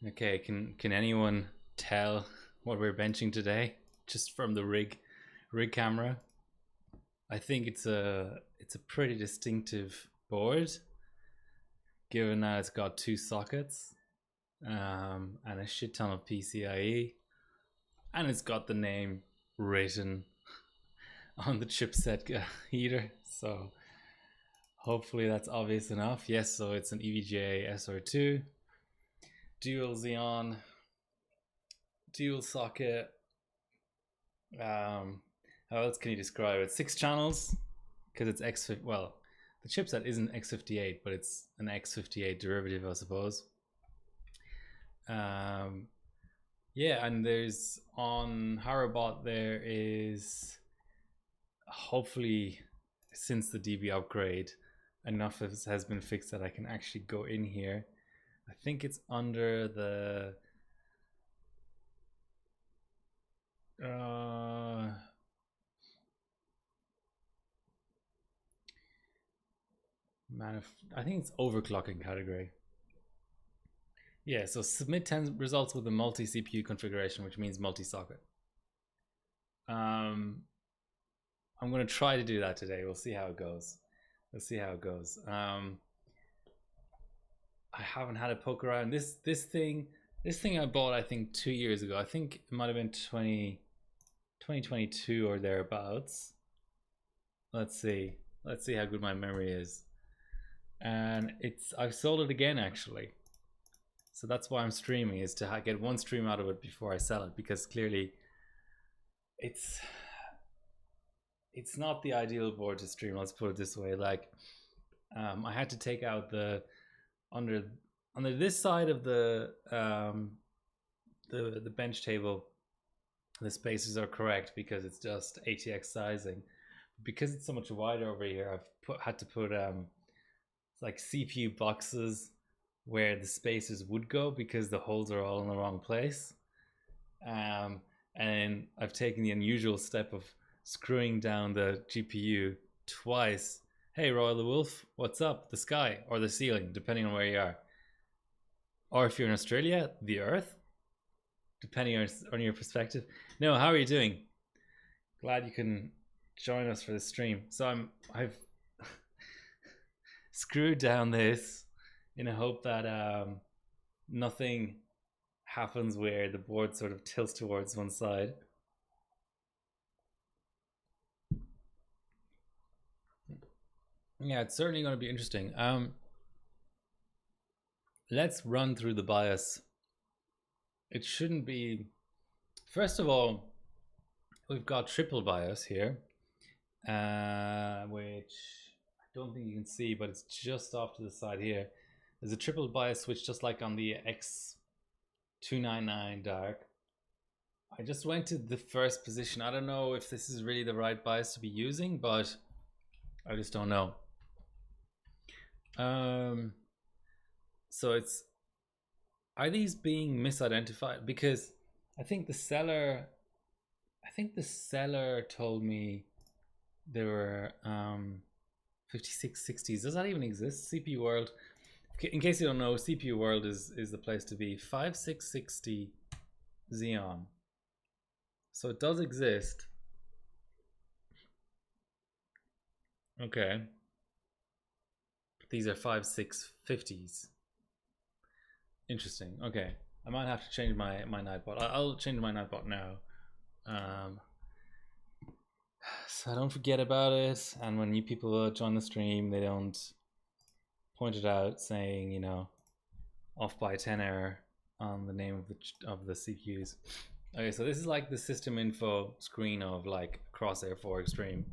Okay, can anyone tell what we're benching today? Just from the rig camera. I think it's a pretty distinctive board, given that it's got two sockets and a shit ton of PCIe, and it's got the name written on the chipset heater. So hopefully that's obvious enough. Yes, so it's an EVGA SR2, dual Xeon, dual socket. How else can you describe it? 6 channels, because it's X50. Well, the chipset isn't X58, but it's an X58 derivative, I suppose. Yeah, and there's on Harrobot there is hopefully, since the DB upgrade, enough has been fixed that I can actually go in here. I think it's under the I think it's overclocking category. Yeah, so submit 10 results with a multi-CPU configuration, which means multi-socket. I'm going to try to do that today. We'll see how it goes. I haven't had a poke around. This thing I bought, I think 2 years ago. I think it might have been 2022 or thereabouts. Let's see how good my memory is. And I've sold it again, actually. So that's why I'm streaming, is to get one stream out of it before I sell it, because clearly it's not the ideal board to stream, let's put it this way. Like I had to take out the under this side of the bench table, the spaces are correct because it's just ATX sizing. Because it's so much wider over here, I've had to put like CPU boxes where the spaces would go, because the holes are all in the wrong place. And I've taken the unusual step of screwing down the GPU twice. Hey, Royal the Wolf, what's up? The sky or the ceiling, depending on where you are. Or if you're in Australia, the earth, depending on your perspective. No, how are you doing? Glad you can join us for the stream. So I've screwed down this in a hope that nothing happens where the board sort of tilts towards one side. Yeah, it's certainly going to be interesting. Let's run through the BIOS. It shouldn't be... First of all, we've got triple BIOS here, which I don't think you can see, but it's just off to the side here. There's a triple BIOS switch, just like on the X299 Dark. I just went to the first position. I don't know if this is really the right BIOS to be using, but I just don't know. So are these being misidentified? Because I think the seller told me there were 5660s. Does that even exist? CPU World. In case you don't know, CPU World is the place to be. 5660 Xeon. So it does exist. Okay. These are 5650s. Interesting. Okay. I might have to change my Nightbot. I'll change my Nightbot now. So I don't forget about it. And when new people join the stream, they don't point it out saying, you know, off by 10 error on the name of the CPUs. Okay, so this is like the system info screen of like Crosshair 4 Extreme.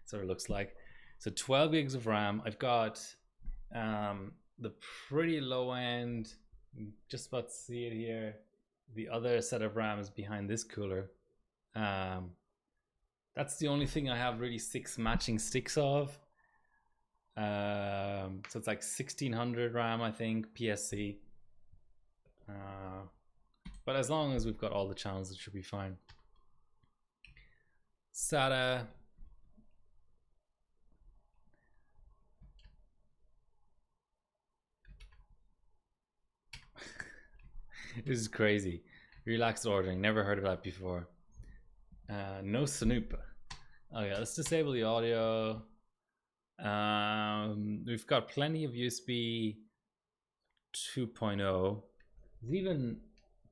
Sort of looks like. So 12 gigs of RAM. I've got the pretty low end, just about to see it here. The other set of RAM is behind this cooler. That's the only thing I have really 6 matching sticks of. So it's like 1600 RAM, I think, PSC. But as long as we've got all the channels, it should be fine. SATA. This is crazy. Relaxed ordering. Never heard of that before. No Snoop. Okay, let's disable the audio. We've got plenty of USB 2.0. There's even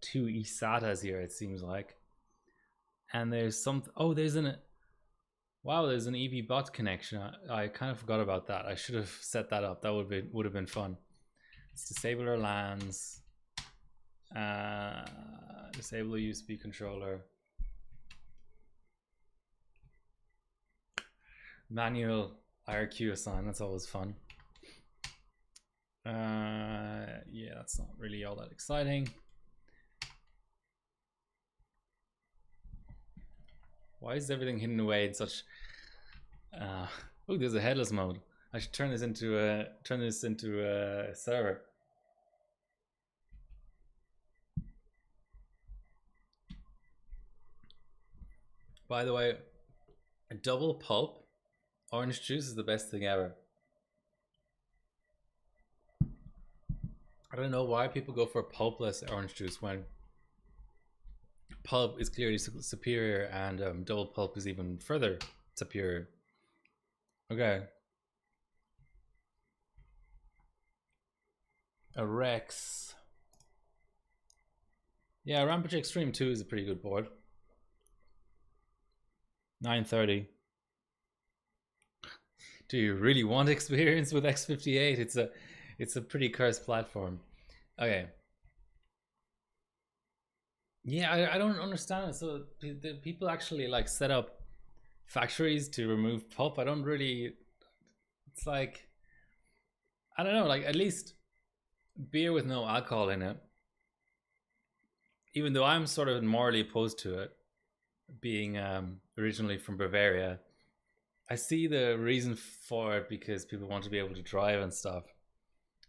2 eSATAs here, it seems like. And there's some. Oh, there's an. Wow, there's an EV-bot connection. I kind of forgot about that. I should have set that up. That would have been fun. Let's disable our LANs. Disable the USB controller. Manual IRQ assign. That's always fun. Yeah, that's not really all that exciting. Why is everything hidden away in such? Oh, there's a headless mode. I should turn this into a server. By the way, a double pulp orange juice is the best thing ever. I don't know why people go for pulpless orange juice when pulp is clearly superior and double pulp is even further superior. Okay. A Rex. Yeah, Rampage Extreme 2 is a pretty good board. 930. Do you really want experience with X58? It's a pretty cursed platform. Okay. Yeah, I don't understand it. So the people actually like set up factories to remove pulp. I don't really. It's like, I don't know. Like at least beer with no alcohol in it. Even though I'm sort of morally opposed to it, being originally from Bavaria, I see the reason for it because people want to be able to drive and stuff.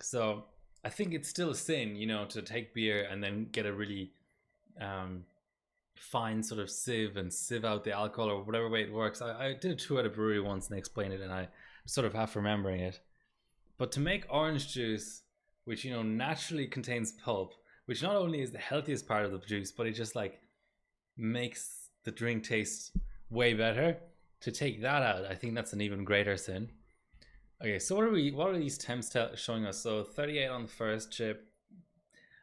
So I think it's still a sin, you know, to take beer and then get a really fine sort of sieve and sieve out the alcohol or whatever way it works. I did a tour at a brewery once and they explained it and I sort of half remembering it. But to make orange juice, which, you know, naturally contains pulp, which not only is the healthiest part of the juice, but it just like makes the drink taste way better. To take that out, I think that's an even greater sin. Okay, so what are these temps showing us? So 38 on the first chip.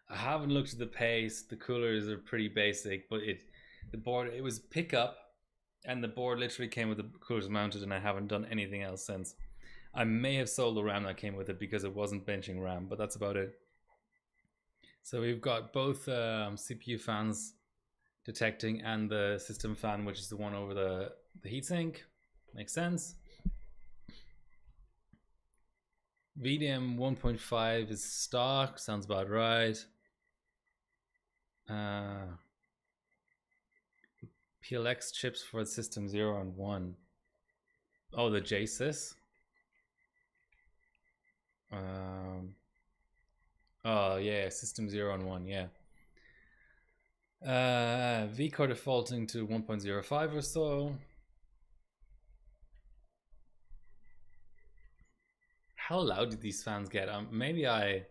I haven't looked at the pace. The coolers are pretty basic, but the board, it was pickup and the board literally came with the coolers mounted and I haven't done anything else since. I may have sold the RAM that came with it because it wasn't benching RAM, but that's about it. So we've got both CPU fans detecting and the system fan, which is the one over the heatsink. Makes sense. VDM 1.5 is stock, sounds about right. PLX chips for system 0 and 1. Oh, the JSys. Oh yeah, system 0 and 1, yeah. vCore defaulting to 1.05 or so. How loud did these fans get? Maybe I'll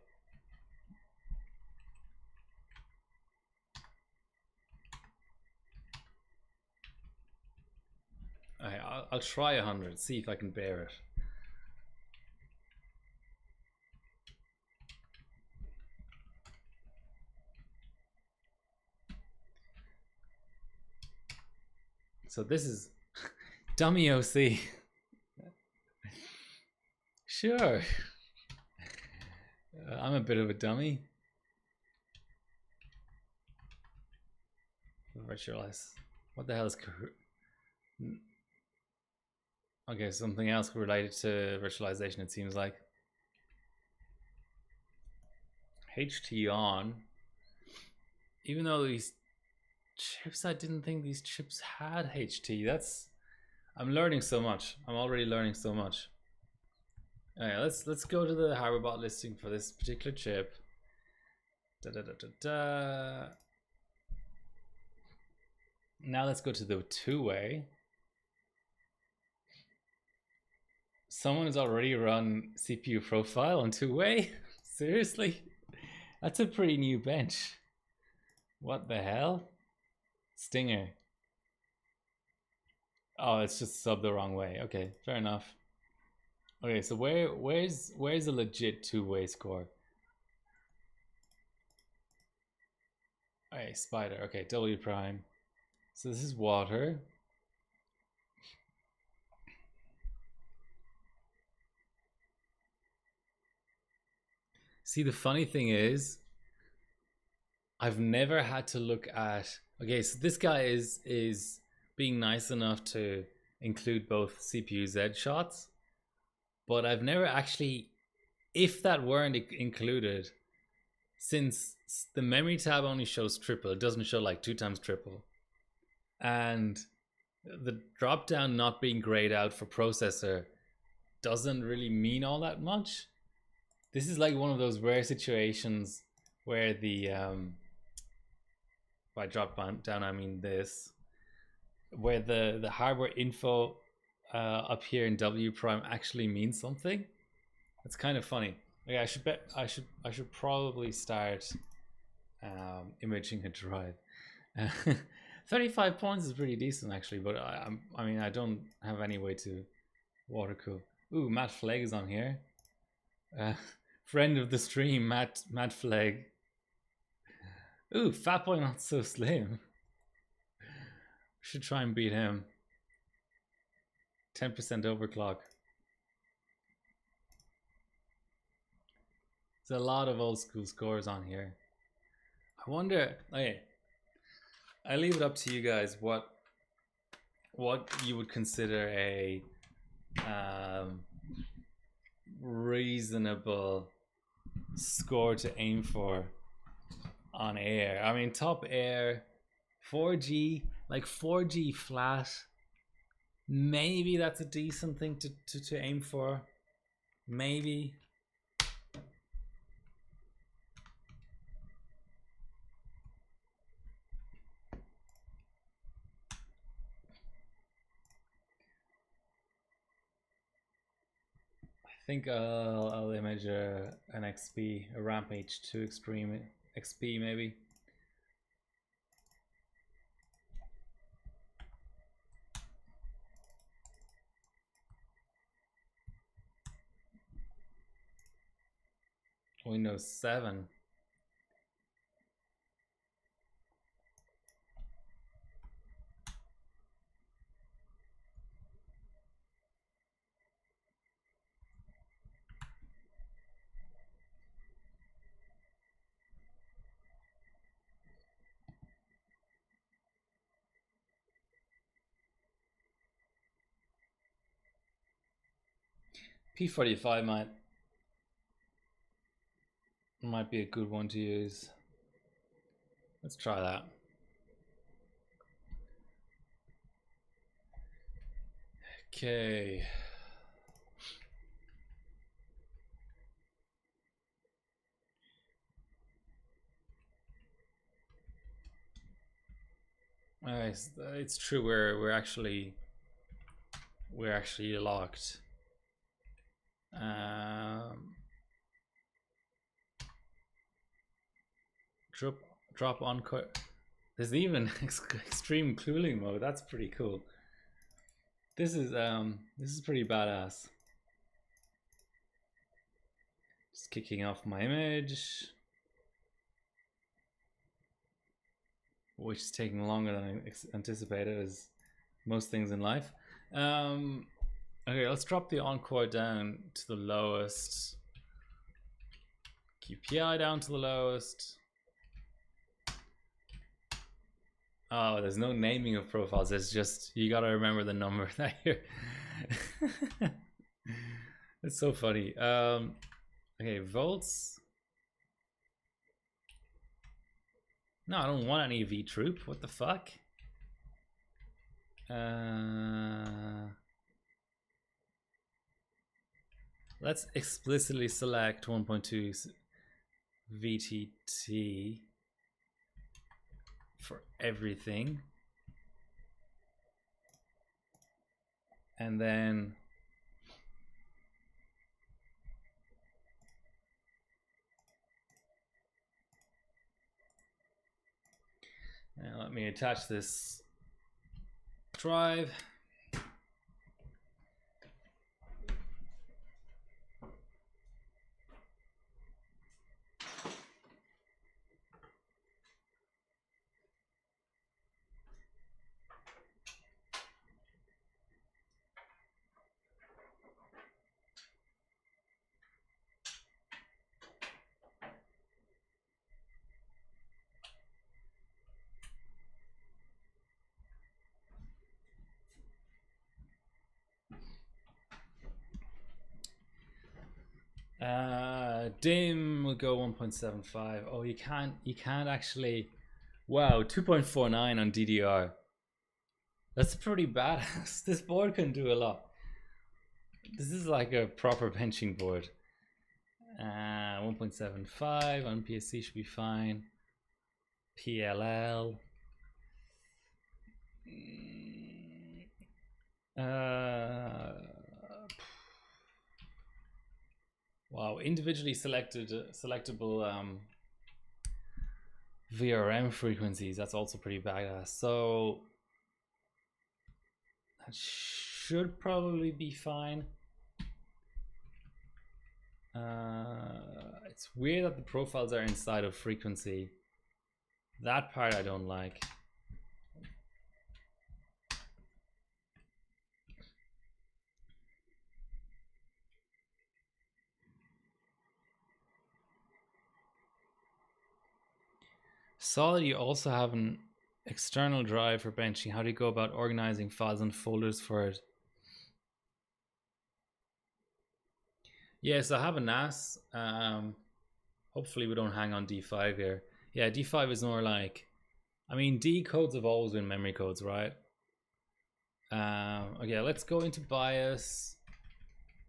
try 100, see if I can bear it. So this is dummy OC. Sure. I'm a bit of a dummy. Virtualize. What the hell is okay, something else related to virtualization, it seems like. HT on. Even though these chips, I didn't think these chips had HT. I'm learning so much. I'm already learning so much. Alright, let's go to the HarborBot listing for this particular chip. Now let's go to the two-way. Someone has already run CPU profile on two-way? Seriously? That's a pretty new bench. What the hell? Stinger. Oh, it's just subbed the wrong way. Okay, fair enough. Okay, so where's a legit two-way score? Okay, spider. Okay, W prime. So this is water. See, the funny thing is, I've never had to look at. Okay, so this guy is being nice enough to include both CPU Z shots, but I've never actually, if that weren't included, since the memory tab only shows triple, it doesn't show like 2 times triple, and the drop down not being grayed out for processor doesn't really mean all that much. This is like one of those rare situations where the by drop down I mean this, where the hardware info up here in W prime actually means something. It's kind of funny. Yeah, I should probably start imaging a drive. 35 points is pretty decent actually, but I mean I don't have any way to water cool. Ooh, Matt Flegg is on here. Friend of the stream, Matt Flegg. Ooh, Fatboy Not So Slim. Should try and beat him. 10% overclock. There's a lot of old school scores on here. I wonder. Okay, I leave it up to you guys. What you would consider a reasonable score to aim for on air? I mean, top air, 4G, like 4G flat. Maybe that's a decent thing to aim for. Maybe. I think I'll image an XP, a Rampage 2 Extreme XP maybe. Windows 7. P45 might be a good one to use. Let's try that. Okay. It's true. We're actually locked. Drop on. There's even extreme cooling mode. That's pretty cool. This is pretty badass. Just kicking off my image, which is taking longer than I anticipated, as most things in life. Okay, let's drop the encore down to the lowest. QPI down to the lowest. Oh, there's no naming of profiles. It's just, you gotta remember the number that you're. It's so funny. Okay, volts. No, I don't want any V troop. What the fuck? Let's explicitly select 1.2 VTT for everything. And then Now let me attach this drive. Dim will go 1.75. Oh, you can't actually. Wow, 2.49 on DDR. That's pretty badass. This board can do a lot. This is like a proper benching board. 1.75 on PSC should be fine. PLL. Wow, individually selectable VRM frequencies. That's also pretty badass. So that should probably be fine. It's weird that the profiles are inside of frequency. That part I don't like. Saw that you also have an external drive for benching. How do you go about organizing files and folders for it? Yes, I have a NAS. Hopefully we don't hang on D5 here. Yeah, D5 is more like, I mean, D codes have always been memory codes, right? Okay, let's go into BIOS.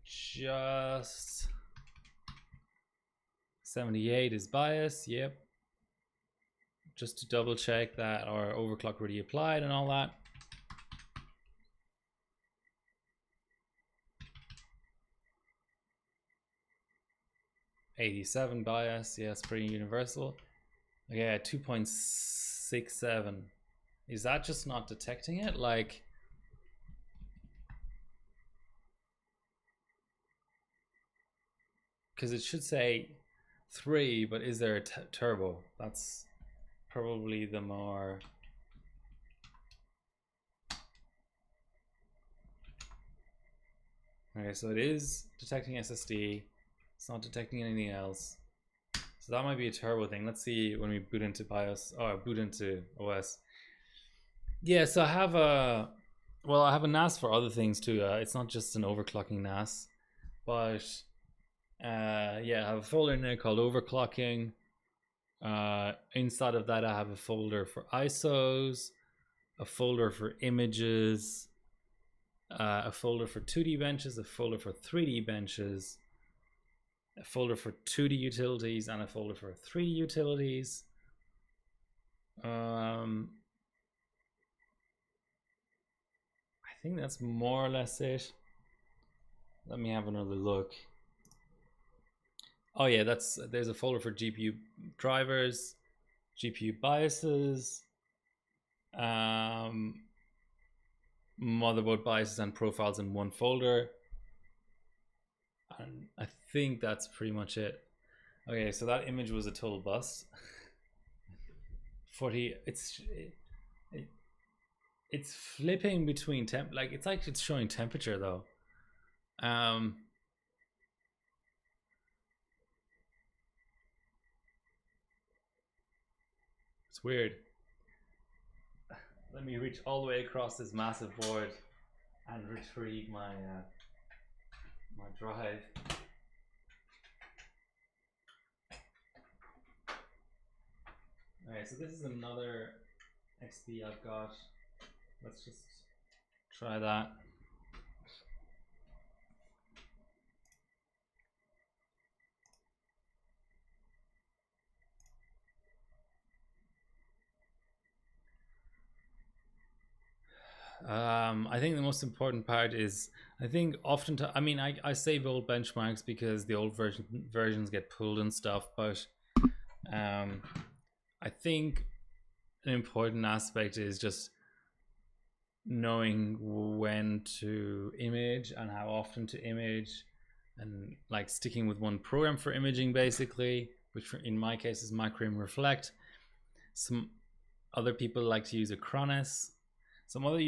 Just 78 is BIOS, yep. Just to double check that our overclock really applied and all that. '87 BIOS, yes, pretty universal. Okay, 2.67. Is that just not detecting it? Like, because it should say 3, but is there a turbo? That's probably the more. Okay, so it is detecting SSD. It's not detecting anything else. So that might be a turbo thing. Let's see when we boot into BIOS or boot into OS. Yeah, so I have a NAS for other things too. It's not just an overclocking NAS, but yeah, I have a folder in there called Overclocking. Inside of that, I have a folder for ISOs, a folder for images, a folder for 2D benches, a folder for 3D benches, a folder for 2D utilities, and a folder for 3D utilities. I think that's more or less it. Let me have another look. Oh yeah, there's a folder for GPU drivers, GPU BIOSes, motherboard BIOSes and profiles in one folder. And I think that's pretty much it. Okay, so that image was a total bust. 40, it's flipping between temp, like it's showing temperature though. It's weird. Let me reach all the way across this massive board and retrieve my my drive. Alright, so this is another XP I've got. Let's just try that. I think the most important part is, I think often, I mean, I save old benchmarks because the old versions get pulled and stuff, but I think an important aspect is just knowing when to image and how often to image, and like sticking with one program for imaging basically, which in my case is Microim Reflect. Some other people like to use Acronis. Some other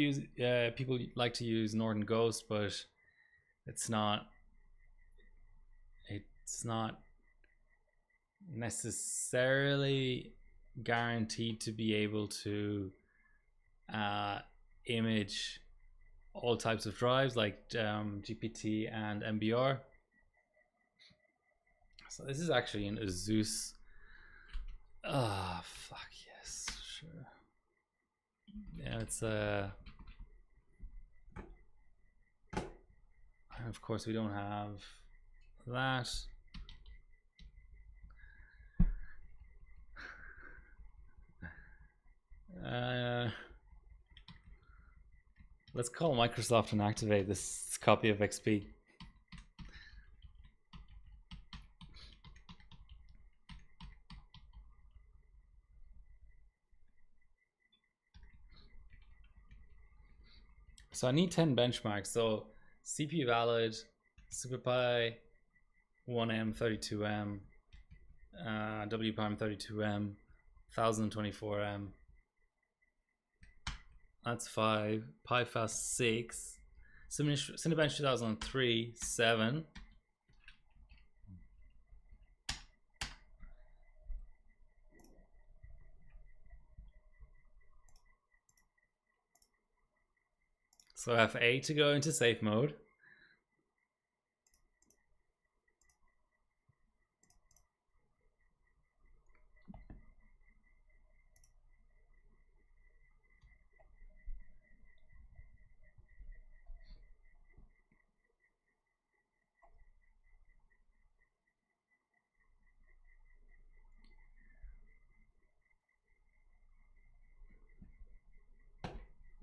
people like to use Northern Ghost, but it's not necessarily guaranteed to be able to image all types of drives like GPT and MBR. So this is actually an Asus. Ah, fuck yes, sure. Yeah, it's of course we don't have that. Let's call Microsoft and activate this copy of XP. So I need 10 benchmarks. So CPU valid, SuperPi 1M 32M, WPRM 32M, 1024M. That's 5. PiFast 6. Cinebench 2003 7. So I have 8 to go into safe mode.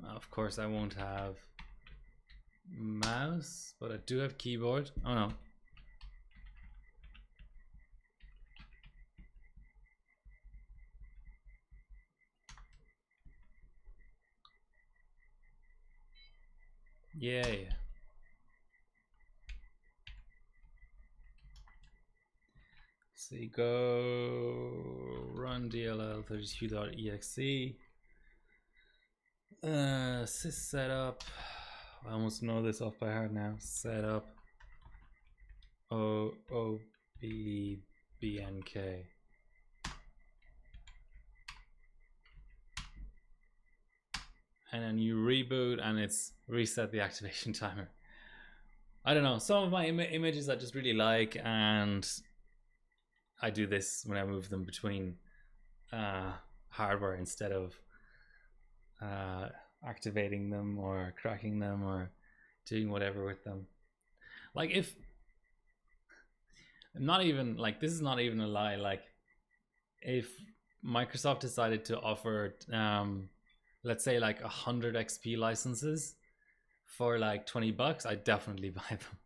Of course I won't have mouse, but I do have keyboard. Oh no. Yay. So you go run dll32.exe. Sys setup. I almost know this off by heart now. Setup OOBBNK. And then you reboot and it's reset the activation timer. I don't know, some of my images I just really like, and I do this when I move them between hardware instead of activating them or cracking them or doing whatever with them. Like, if I'm not even like, this is not even a lie, like if Microsoft decided to offer let's say like 100 XP licenses for like $20, I'd definitely buy them.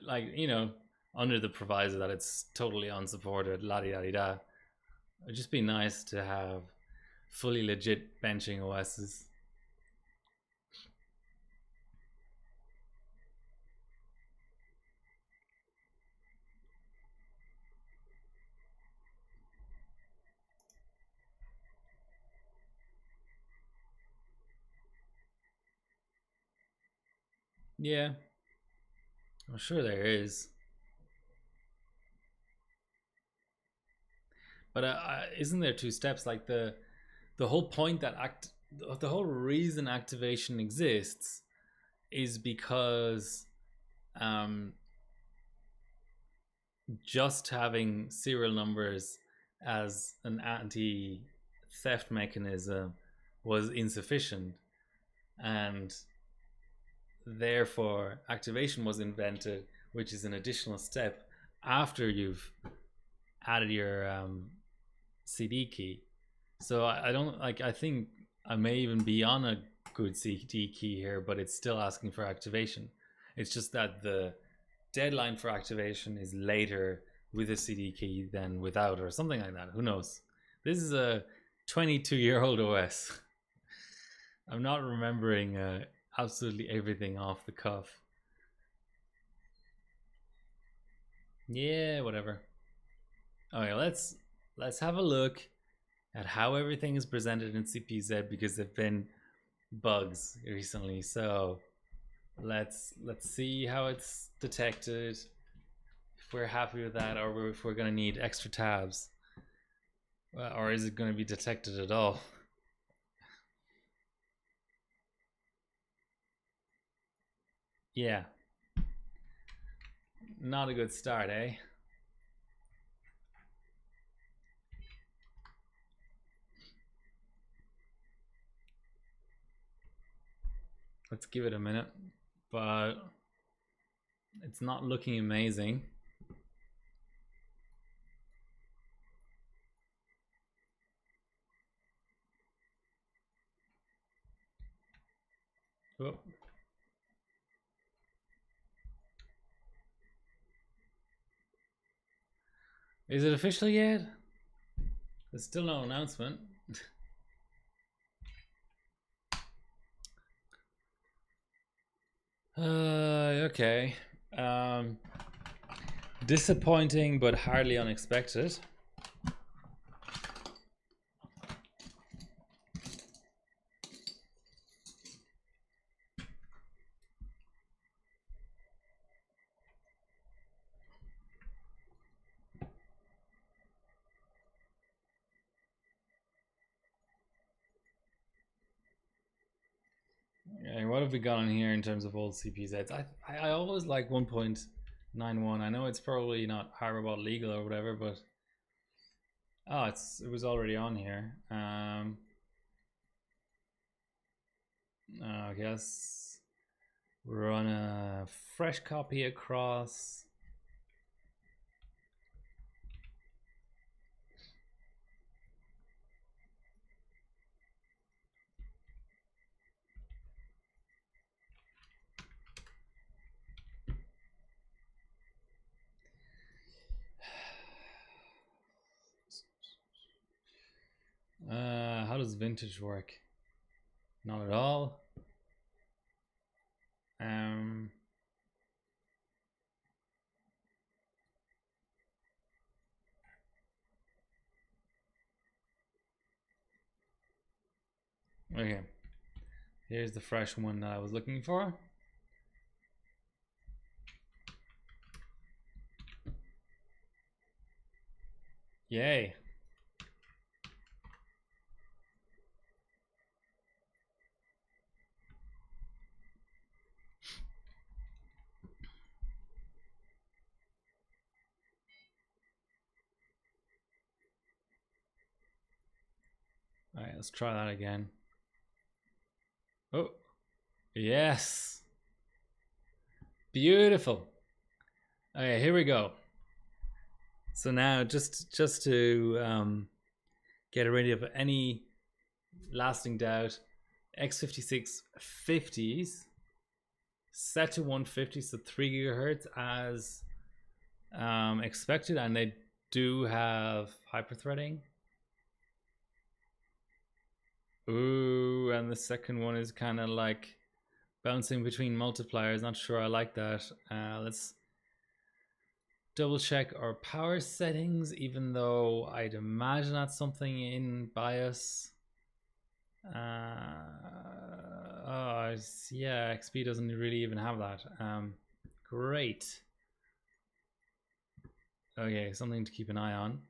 Like, you know, under the proviso that it's totally unsupported, la-di-da-di-da. It'd just be nice to have fully legit benching OSs. Yeah, I'm sure there is. But isn't there 2 steps? Like the whole point that the whole reason activation exists is because just having serial numbers as an anti-theft mechanism was insufficient, and therefore activation was invented, which is an additional step after you've added your CD key. So I don't like, I think I may even be on a good CD key here, but it's still asking for activation. It's just that the deadline for activation is later with a CD key than without, or something like that. Who knows? This is a 22-year-old OS. I'm not remembering absolutely everything off the cuff. Yeah, whatever. Okay, let's have a look at how everything is presented in CPZ, because there've been bugs recently. So let's see how it's detected, if we're happy with that, or if we're going to need extra tabs, or is it going to be detected at all? Yeah, not a good start, eh? Let's give it a minute, but it's not looking amazing. Oh. Is it official yet? There's still no announcement. Okay. Disappointing, but hardly unexpected. What have we got on here in terms of old CPZs? I always like 1.91. I know it's probably not Harvard legal or whatever, but it was already on here. I guess run a fresh copy across. How does vintage work? Not at all. Okay, here's the fresh one that I was looking for. Yay. All right, let's try that again. Oh, yes. Beautiful. Okay, here we go. So now, just to get rid of any lasting doubt, x56 50s set to 150, so 3 gigahertz as expected, and they do have hyperthreading. Ooh, and the second one is kind of like bouncing between multipliers. Not sure I like that. Let's double check our power settings, even though I'd imagine that's something in BIOS. Yeah, XP doesn't really even have that. Great. Okay, something to keep an eye on.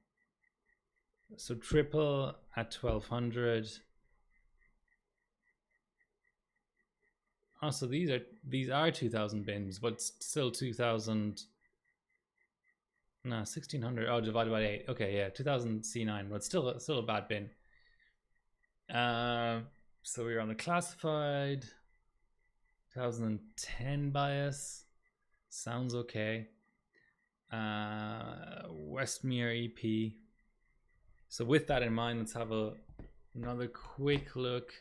So triple at 1200. Oh, so these are 2000 bins, but still 2000. No, 1600. Oh, divided by 8. Okay, yeah, 2000 C9, but still a bad bin. So we're on the classified 2010 BIOS. Sounds okay. Westmere EP. So with that in mind, let's have another quick look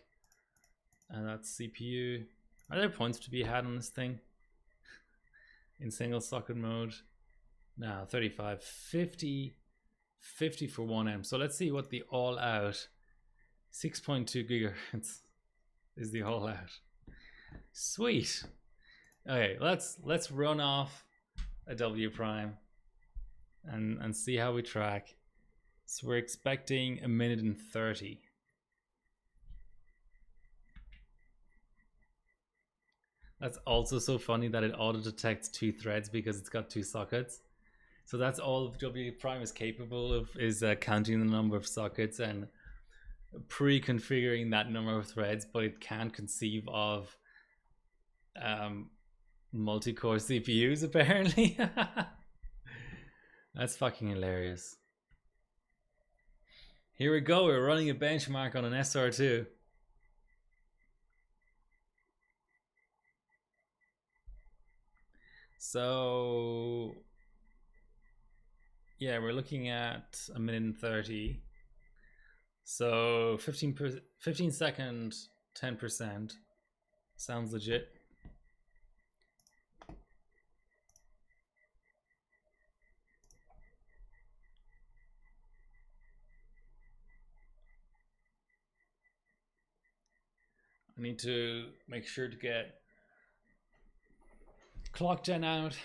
at that CPU. Are there points to be had on this thing in single socket mode? No, 3550 50 for 1M. So let's see what the all out 6.2 gigahertz is the all out. Sweet. Okay, let's run off a W prime and see how we track. So we're expecting 1:30. That's also so funny that it auto detects 2 threads because it's got 2 sockets. So that's all W prime is capable of, is counting the number of sockets and pre-configuring that number of threads, but it can't conceive of multi-core CPUs apparently. That's fucking hilarious. Here we go, we're running a benchmark on an SR2. So yeah, we're looking at 1:30. So 15 second, 10%. Sounds legit. I need to make sure to get clock gen out.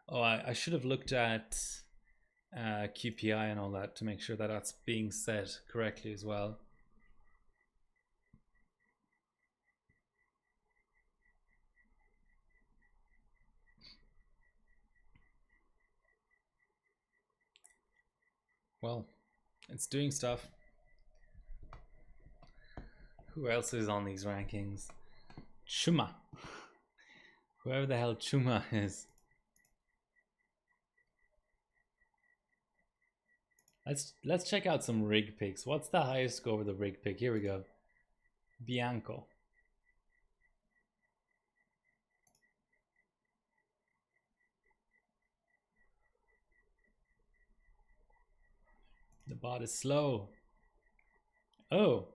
Oh, I should have looked at QPI and all that to make sure that that's being set correctly as well. Well, it's doing stuff. Who else is on these rankings? Chuma. Whoever the hell Chuma is. Let's check out some rig picks. What's the highest score with the rig pick? Here we go. Bianco. The bot is slow. Oh,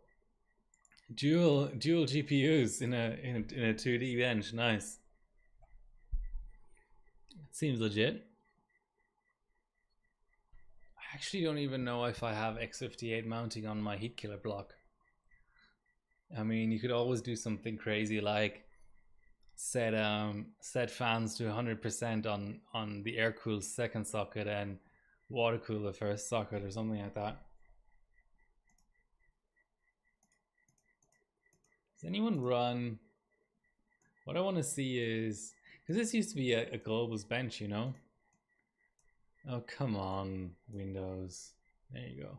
dual GPUs in a 2D bench. Nice. It seems legit. I actually don't even know if I have X58 mounting on my heat killer block. I mean, you could always do something crazy like set fans to 100% on the air cool second socket and water cool the first socket or something like that. Does anyone run? What I want to see is, because this used to be a Globals bench, you know. Oh, come on, Windows. There you go.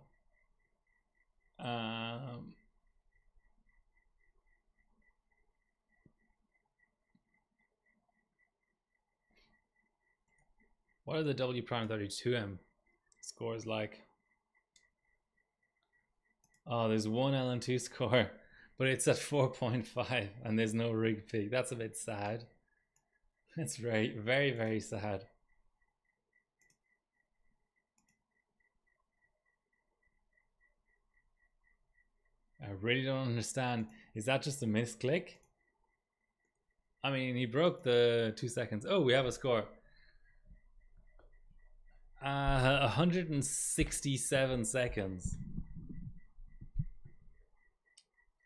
What are the W prime 32M scores like? Oh, there's one LN2 score, but it's at 4.5 and there's no rig peak. That's a bit sad. That's very, very, very sad. I really don't understand. Is that just a misclick? I mean, he broke the 2 seconds. Oh, we have a score. 167 seconds.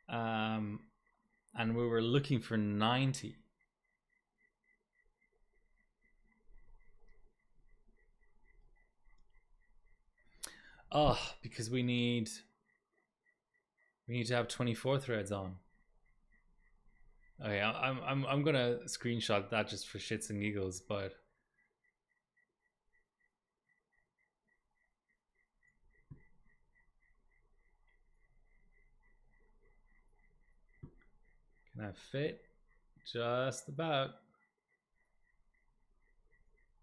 And we were looking for 90. Oh, because we need to have 24 threads on. Okay, I'm gonna screenshot that just for shits and giggles, but can I fit? Just about.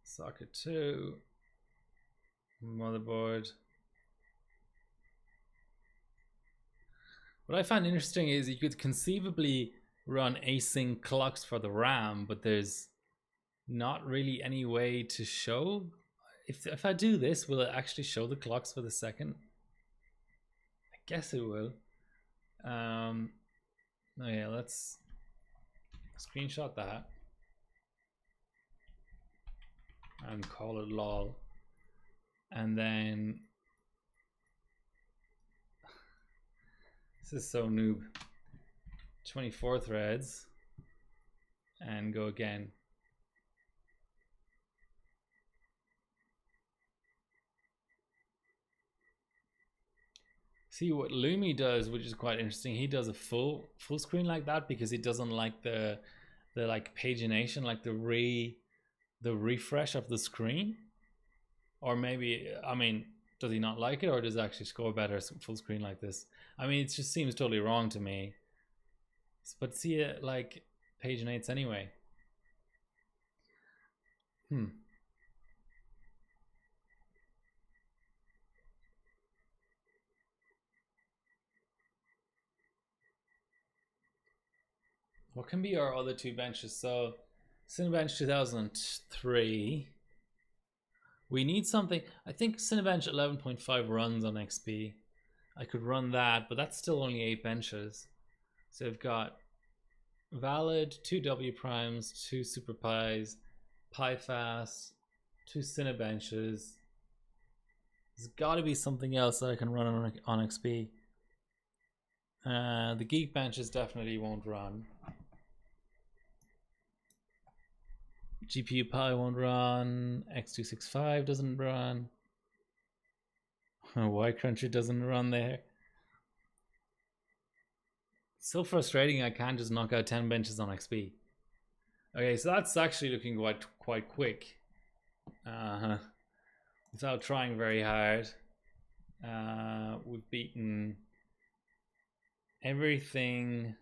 Socket 2. Motherboard. What I find interesting is you could conceivably run async clocks for the RAM, but there's not really any way to show. If I do this, will it actually show the clocks for the second? I guess it will. Oh yeah, let's screenshot that and call it lol. And then this is so noob. 24 threads and go again. See what Lumi does, which is quite interesting. He does a full screen like that because he doesn't like the like pagination, like the refresh of the screen. Or maybe, I mean, does he not like it, or does it actually score better full screen like this? I mean, it just seems totally wrong to me. But see it like paginates anyway. What can be our other two benches? So Cinebench 2003. We need something. I think Cinebench 11.5 runs on XP. I could run that, but that's still only 8 benches. So I've got Valid, 2 W primes, 2 Super Pis, PiFast, 2 Cinebenches. There's got to be something else that I can run on XP. The Geek benches definitely won't run. GPU Pi won't run. X265 doesn't run. Y Cruncher doesn't run there. It's so frustrating. I can't just knock out 10 benches on XP. Okay, so that's actually looking quite quick. Without trying very hard. We've beaten everything.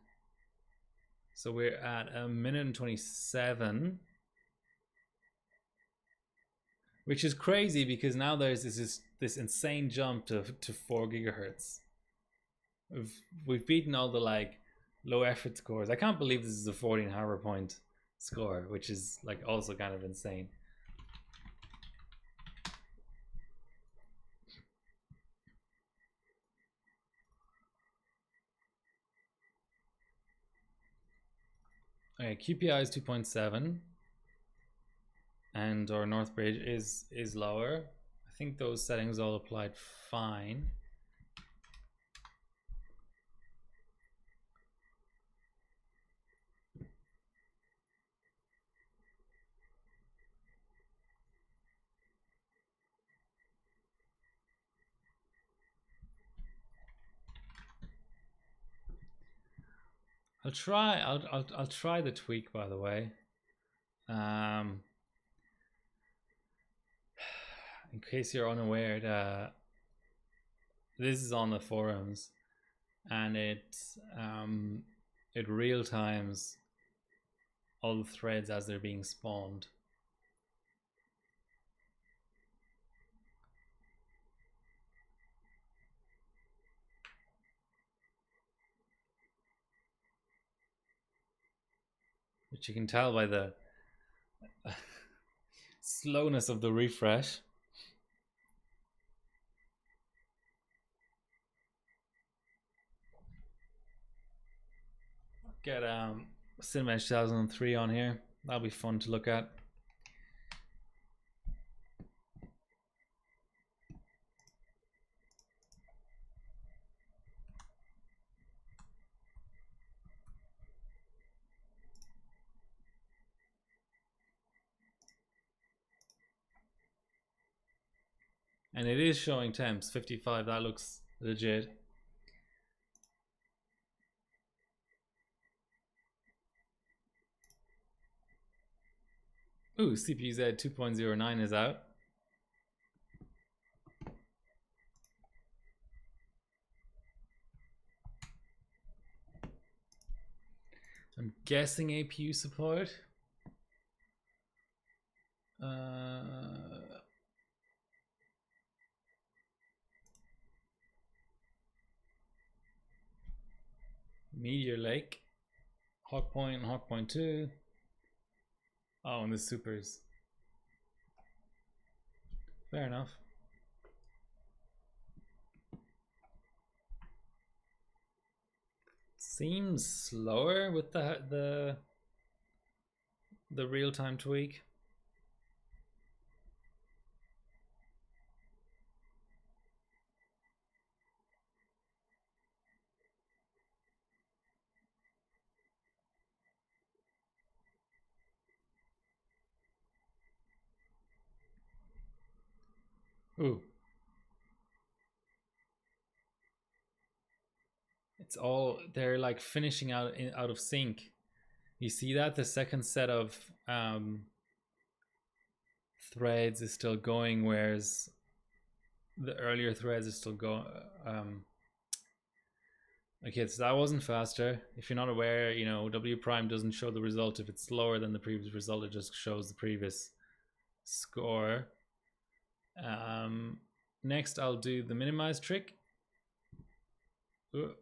So we're at 1:27. Which is crazy because now there's this insane jump to 4 gigahertz. We've beaten all the like low effort scores. I can't believe this is a 14 Harbor Point score, which is like also kind of insane. Okay, QPI is 2.7. And our North Bridge is lower. I think those settings all applied fine. I'll try the tweak, by the way. In case you're unaware, this is on the forums, and it real times all the threads as they're being spawned. Which you can tell by the slowness of the refresh. Get Cinebench 2003 on here. That'll be fun to look at. And it is showing temps 55. That looks legit. Ooh, CPU-Z 2.09 is out. I'm guessing APU support. Meteor Lake, Hawkpoint, Hawkpoint 2. Oh, and the supers. Fair enough. Seems slower with the real-time tweak. Ooh. It's all, they're like finishing out out of sync. You see that? The second set of threads is still going, whereas the earlier threads are still going. Okay, so that wasn't faster. If you're not aware, you know, W prime doesn't show the result if it's slower than the previous result. It just shows the previous score. Next, I'll do the minimize trick. Ooh.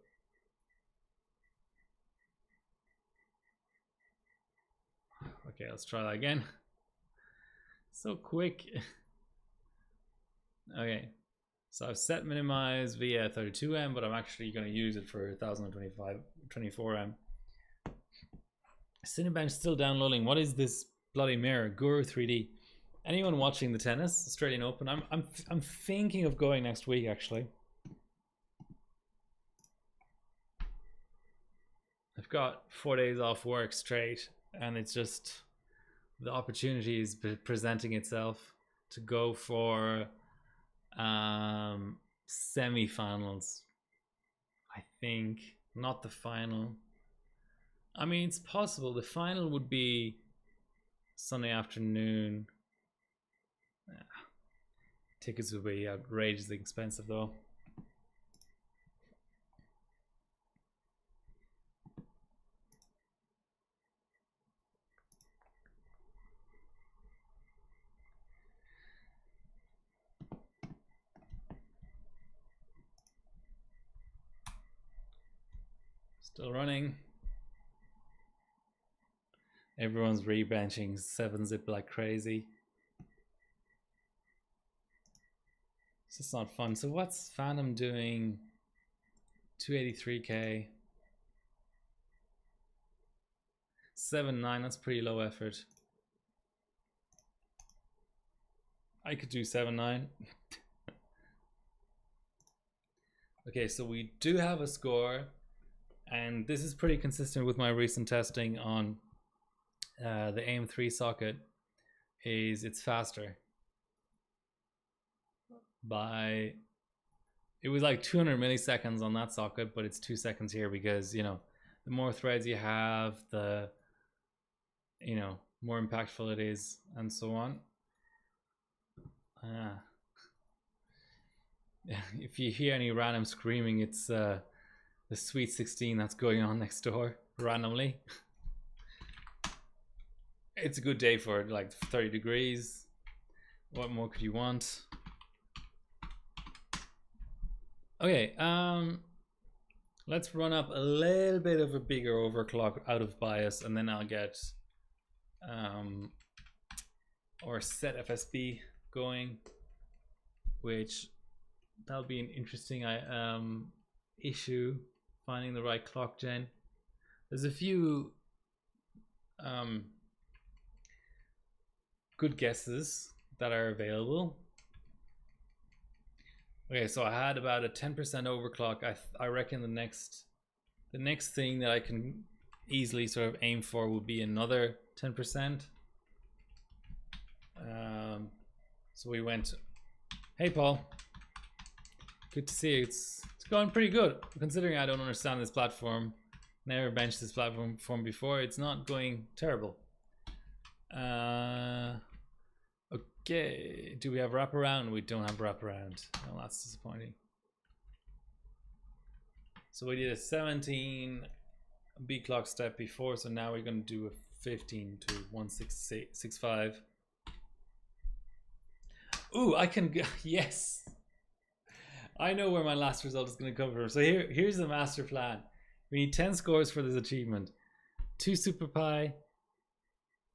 Okay, let's try that again. So quick. Okay, so I've set minimize via 32M, but I'm actually going to use it for 1024M. Cinebench still downloading. What is this bloody mirror? Guru 3D. Anyone watching the tennis Australian Open? I'm thinking of going next week actually. I've got 4 days off work straight, and it's just the opportunity is presenting itself to go for semi-finals. I think not the final. I mean, it's possible. The final would be Sunday afternoon. Tickets would be outrageously expensive though. Still running. Everyone's rebenching 7-zip like crazy. It's just not fun. So what's Phantom doing? 283k. 7-9, that's pretty low effort. I could do 7-9. Okay, so we do have a score, and this is pretty consistent with my recent testing on the AM3 socket. It's faster by, it was like 200 milliseconds on that socket, but it's 2 seconds here because, you know, the more threads you have, the, you know, more impactful it is, and so on. If you hear any random screaming, it's the Sweet 16 that's going on next door randomly. It's a good day for it, like 30 degrees. What more could you want? Okay, let's run up a little bit of a bigger overclock out of bias, and then I'll get or set FSB going, which that'll be an interesting issue, finding the right clock gen. There's a few good guesses that are available. Okay, so I had about a 10% overclock. I reckon the next thing that I can easily sort of aim for would be another 10%. So we went, hey Paul, good to see you. It's going pretty good considering I don't understand this platform, never benched this platform before. It's not going terrible. Okay, do we have wraparound? We don't have wraparound. Well, that's disappointing. So we did a 17 B clock step before, so now we're going to do a 15 to 1665. Ooh, I can go, yes. I know where my last result is going to come from. So here's the master plan. We need 10 scores for this achievement. 2 super pi,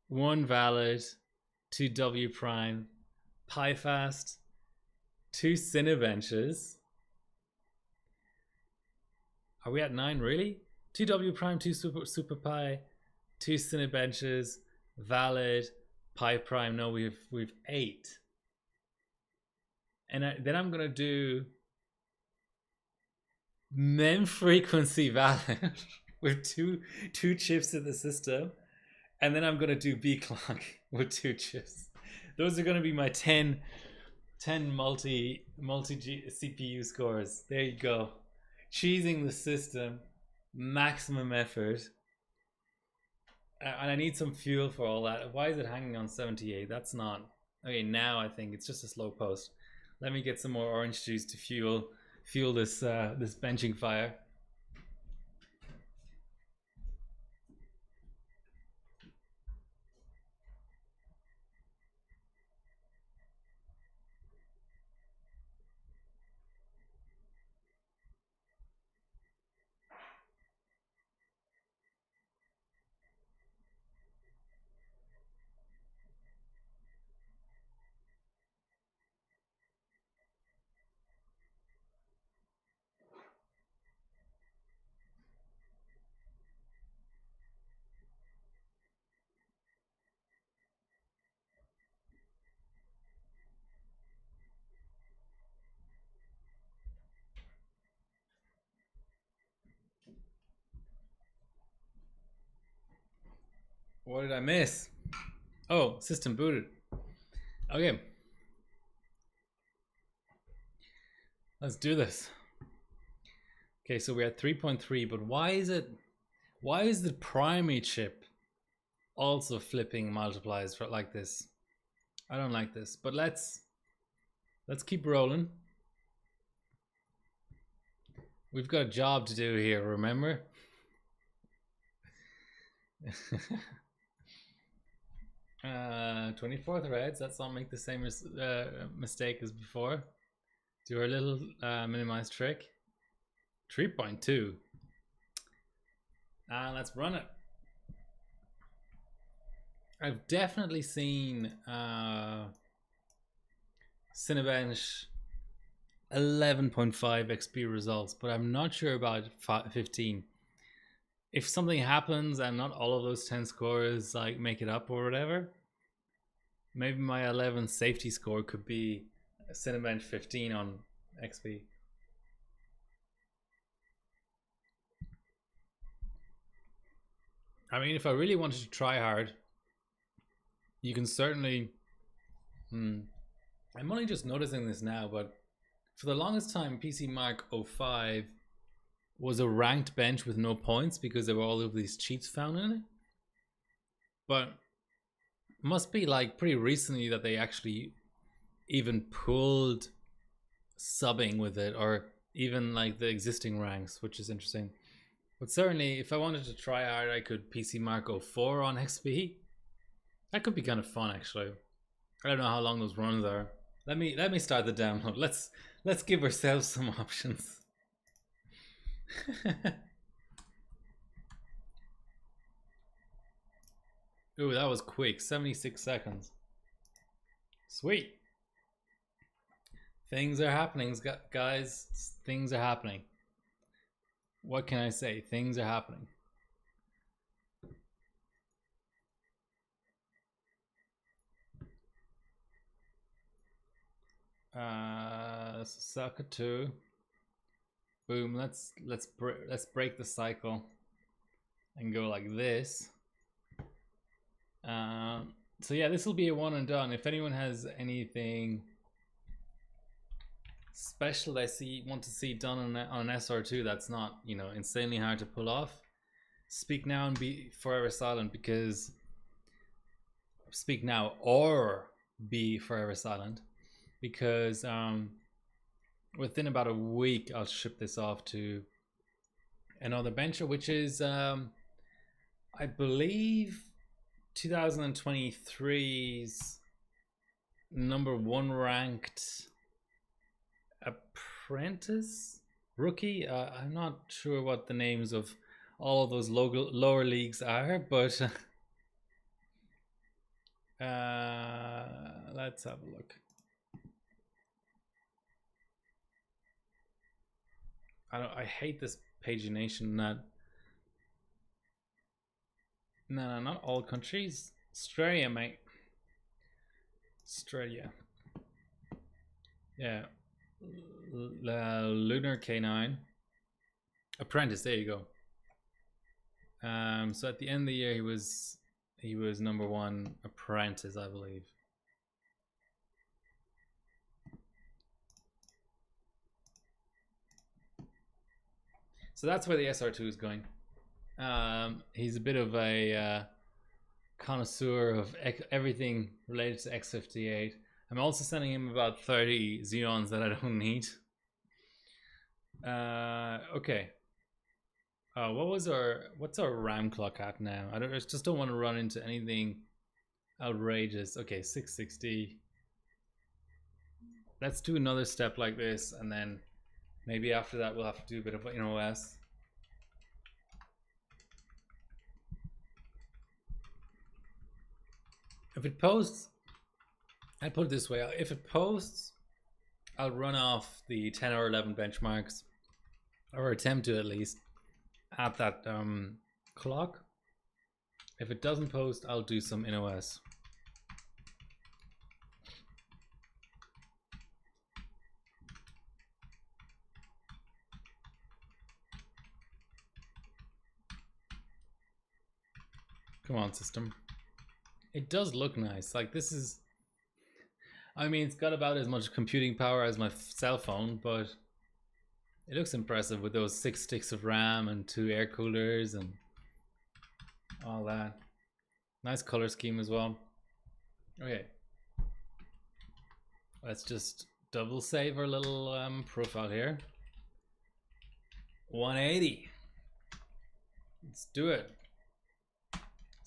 1 valid, 2 W prime, pi fast, 2 cinebenches. Are we at 9 really? 2 W prime, 2 super pi, 2 cinebenches, valid, pi prime. No, we've 8. And then I'm gonna do mem frequency valid with two chips in the system, and then I'm gonna do B clock with 2 chips. Those are gonna be my 10 10 CPU scores. There you go. Cheesing the system, maximum effort. And I need some fuel for all that. Why is it hanging on 78? That's not okay. Now I think it's just a slow post. Let me get some more orange juice to fuel this this benching fire. What did I miss? Oh, system booted. Okay. Let's do this. Okay, so we're at 3.3, but why is the primary chip also flipping multiplies for like this? I don't like this, but let's keep rolling. We've got a job to do here, remember? 24 threads. Let's not make the same mistake as before. Do our little minimize trick. 3.2. And let's run it. I've definitely seen Cinebench 11.5 XP results, but I'm not sure about 15. If something happens and not all of those 10 scores like make it up or whatever, maybe my 11 safety score could be Cinebench 15 on XP. I mean, if I really wanted to try hard, you can certainly I'm only just noticing this now, but for the longest time PC Mark 05 was a ranked bench with no points because there were all of these cheats found in it. But it must be like pretty recently that they actually even pulled subbing with it, or even like the existing ranks, which is interesting. But certainly if I wanted to try hard, I could PC Mark 04 on XP. That could be kind of fun actually. I don't know how long those runs are. Let me start the download. Let's give ourselves some options. Ooh, that was quick. 76 seconds. Sweet. Things are happening, guys. Things are happening. What can I say? Things are happening. Sucker 2. Boom. Let's break the cycle and go like this. So yeah, this will be a one and done. If anyone has anything special they want to see done on an SR2 that's not, you know, insanely hard to pull off, speak now and be forever silent, because speak now or be forever silent, because within about a week I'll ship this off to another bencher, which is I believe 2023's #1 ranked apprentice rookie. I'm not sure what the names of all of those lower leagues are, but let's have a look. I hate this pagination. No, not all countries. Australia, mate. Australia. Yeah. Lunar K9 apprentice. There you go. So at the end of the year, he was #1 apprentice, I believe. So that's where the SR2 is going. He's a bit of a connoisseur of everything related to X58. I'm also sending him about 30 Xeons that I don't need. Okay. What's our RAM clock at now? I just don't want to run into anything outrageous. Okay, 660. Let's do another step like this, and then maybe after that we'll have to do a bit of OS. If it posts, I'd put it this way: if it posts, I'll run off the 10 or 11 benchmarks, or attempt to at least, at that clock. If it doesn't post, I'll do some NOS. Come on, system. It does look nice. Like, this is, I mean, it's got about as much computing power as my cell phone, but it looks impressive with those 6 sticks of RAM and 2 air coolers and all that. Nice color scheme as well. Okay. Let's just double save our little profile here. 180. Let's do it.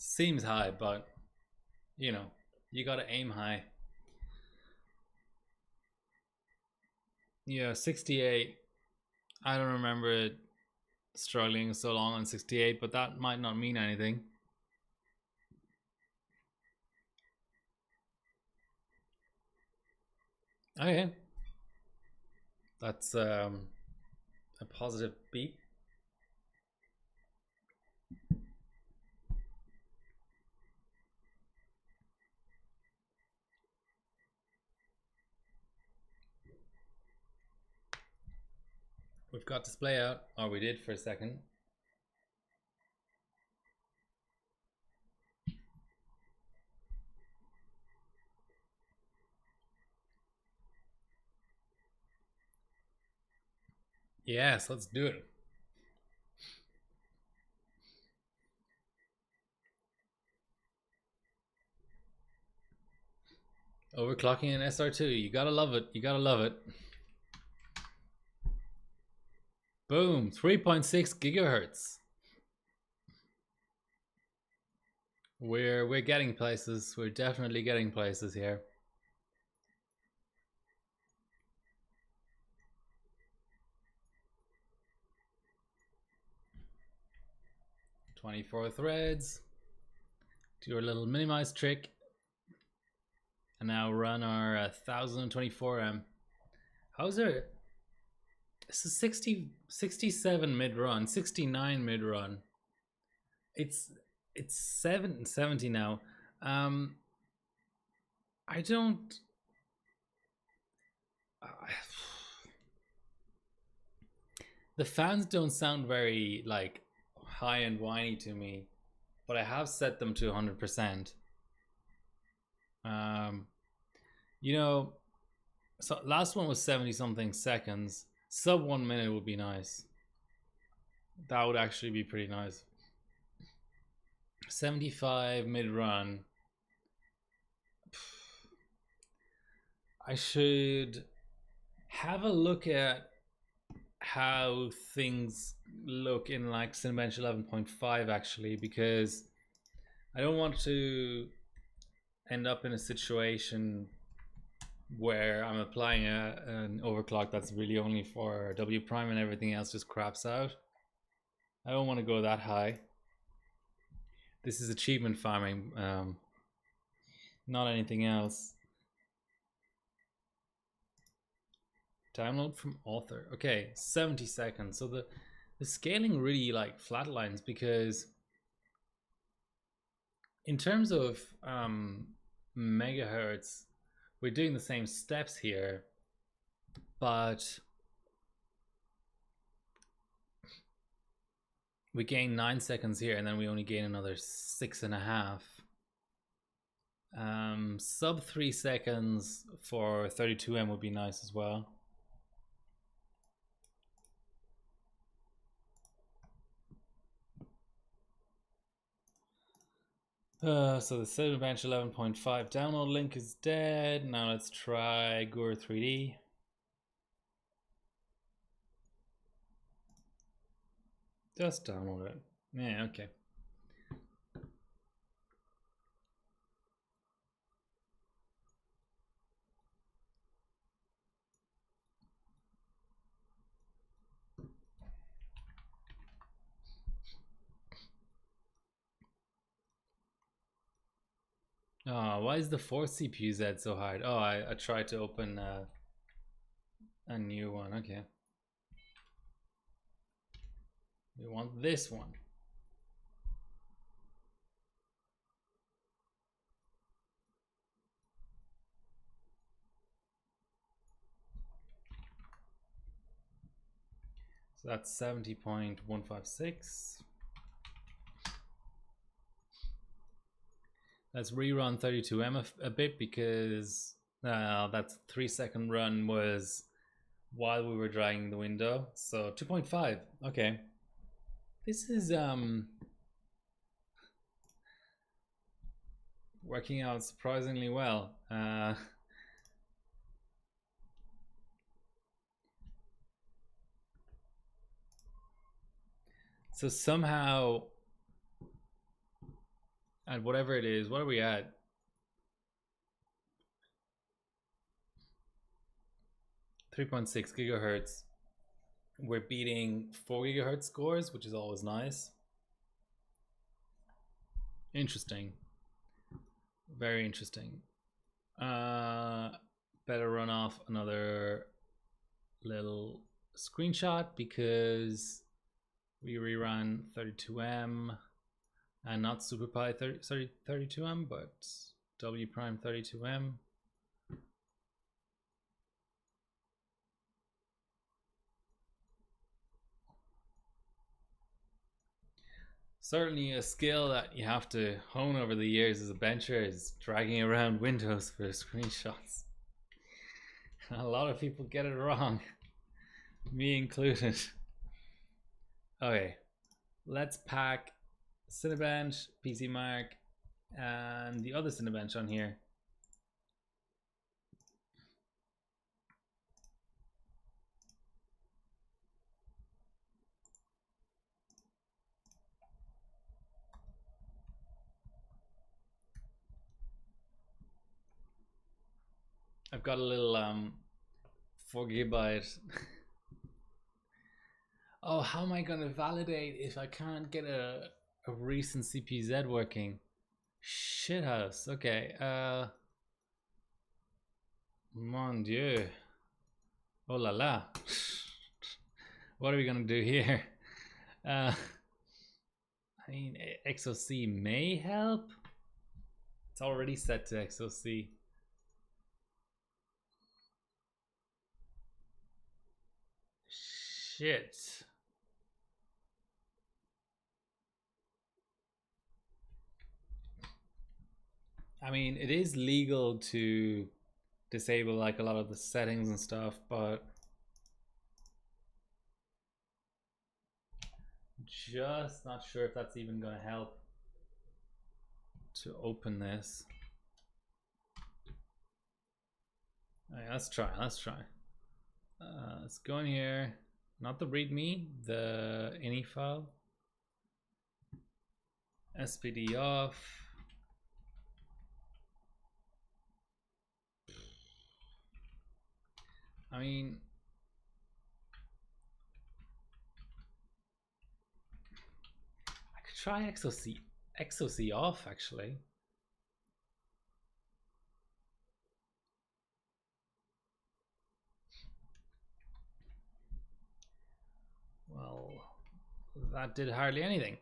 Seems high, but you know, you gotta aim high. Yeah, 68. I don't remember it struggling so long on 68, but that might not mean anything. Okay. That's a positive beat. We've got display out, or we did for a second. Yes, let's do it. Overclocking an SR2, you gotta love it. You gotta love it. Boom, 3.6 gigahertz. We're getting places. We're definitely getting places here. "24 threads." Do our little minimize trick. And now run our 1024M. How's it? This is 67 mid-run, 69 mid-run. It's 70 now. I don't... the fans don't sound very like high and whiny to me, but I have set them to 100%. You know, so last one was 70 something seconds. Sub 1 minute would be nice. That would actually be pretty nice. 75 mid run. I should have a look at how things look in like Cinebench 11.5 actually, because I don't want to end up in a situation where I'm applying an overclock that's really only for W prime and everything else just craps out. I don't want to go that high. This is achievement farming, not anything else. Download from author. Okay, 70 seconds. So the scaling really like flatlines, because in terms of megahertz, we're doing the same steps here, but we gain 9 seconds here, and then we only gain another 6.5. Sub 3 seconds for 32M would be nice as well. So the Cinebench 11.5 download link is dead. Now let's try Gur 3D. Just download it. Yeah, okay. Oh, why is the 4 CPU Z so hard? Oh, I tried to open a new one. Okay. We want this one. So that's 70.156. Let's rerun 32M a bit because that 3-second run was while we were dragging the window. So 2.5. Okay. This is working out surprisingly well. So somehow, at whatever it is, what are we at? 3.6 gigahertz. We're beating 4 gigahertz scores, which is always nice. Interesting. Very interesting. Better run off another little screenshot because we rerun 32M and not SuperPi 32M, but W prime 32M. Certainly a skill that you have to hone over the years as a bencher is dragging around windows for screenshots. A lot of people get it wrong, me included. Okay, let's pack Cinebench, PC Mark, and the other Cinebench on here. I've got a little 4 GB. Oh, how am I gonna validate if I can't get a recent CPZ working? Shithouse. Okay. Mon Dieu. Oh la la. What are we gonna do here? I mean, XOC may help. It's already set to XOC. Shit. I mean, it is legal to disable like a lot of the settings and stuff, but just not sure if that's even going to help to open this. All right, let's try. Let's go in here. Not the README, the ini file. SPD off. I mean, I could try XOC off actually. Well, that did hardly anything.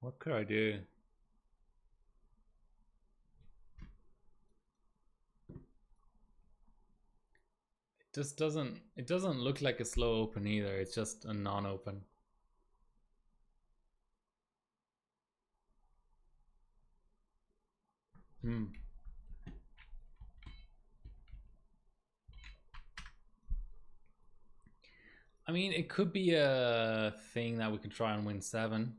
What could I do? just doesn't, it doesn't look like a slow open either. It's just a non-open. I mean, it could be a thing that we can try and win 7.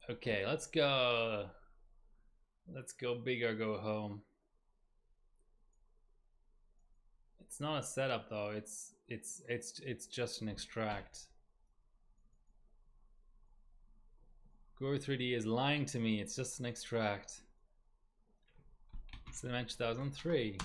Okay, let's go. Let's go big or go home. It's not a setup though. It's just an extract. Gore 3D is lying to me. It's just an extract. Cement 2003.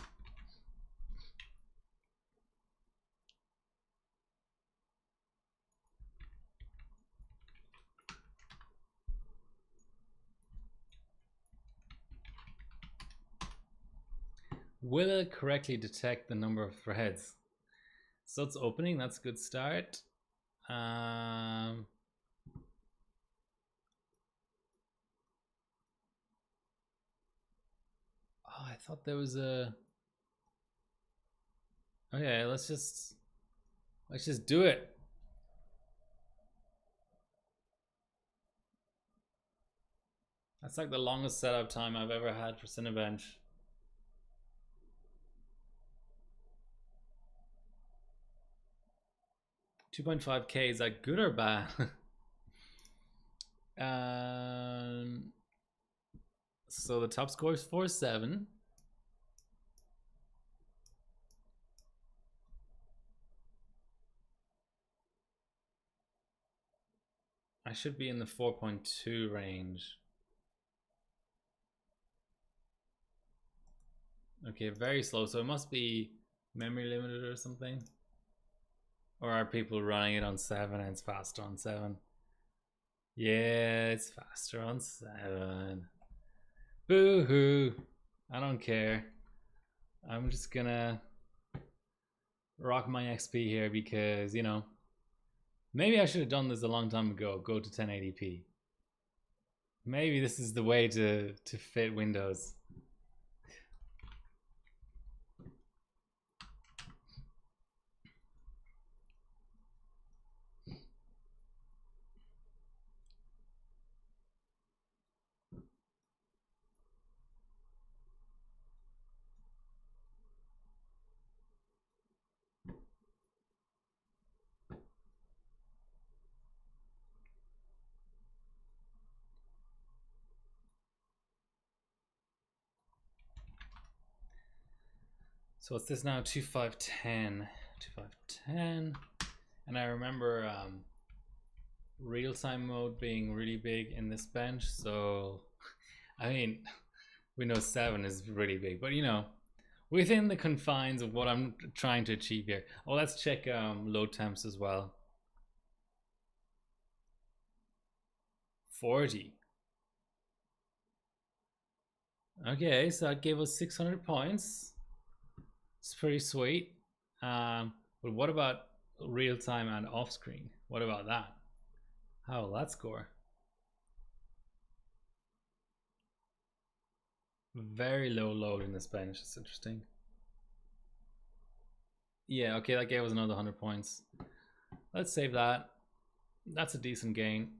Will it correctly detect the number of threads? So it's opening. That's a good start. Oh, I thought there was a. Okay, let's just do it. That's like the longest setup time I've ever had for Cinebench. 2.5k, is that good or bad? So the top score is 4.7. I should be in the 4.2 range. Okay, very slow. So it must be memory limited or something. Or are people running it on 7 and it's faster on 7? Yeah, it's faster on 7. Boo hoo. I don't care. I'm just gonna rock my XP here because, you know, maybe I should have done this a long time ago. Go to 1080p. Maybe this is the way to fit Windows. So what's this now? 2510. 2510. And I remember real-time mode being really big in this bench. So, I mean, Windows 7 is really big. But, you know, within the confines of what I'm trying to achieve here. Oh, let's check load temps as well. 40. Okay, so that gave us 600 points. It's pretty sweet. But what about real time and off screen? What about that? How will that score? Very low load in this bench. It's interesting. Yeah, okay, that gave us another 100 points. Let's save that. That's a decent gain.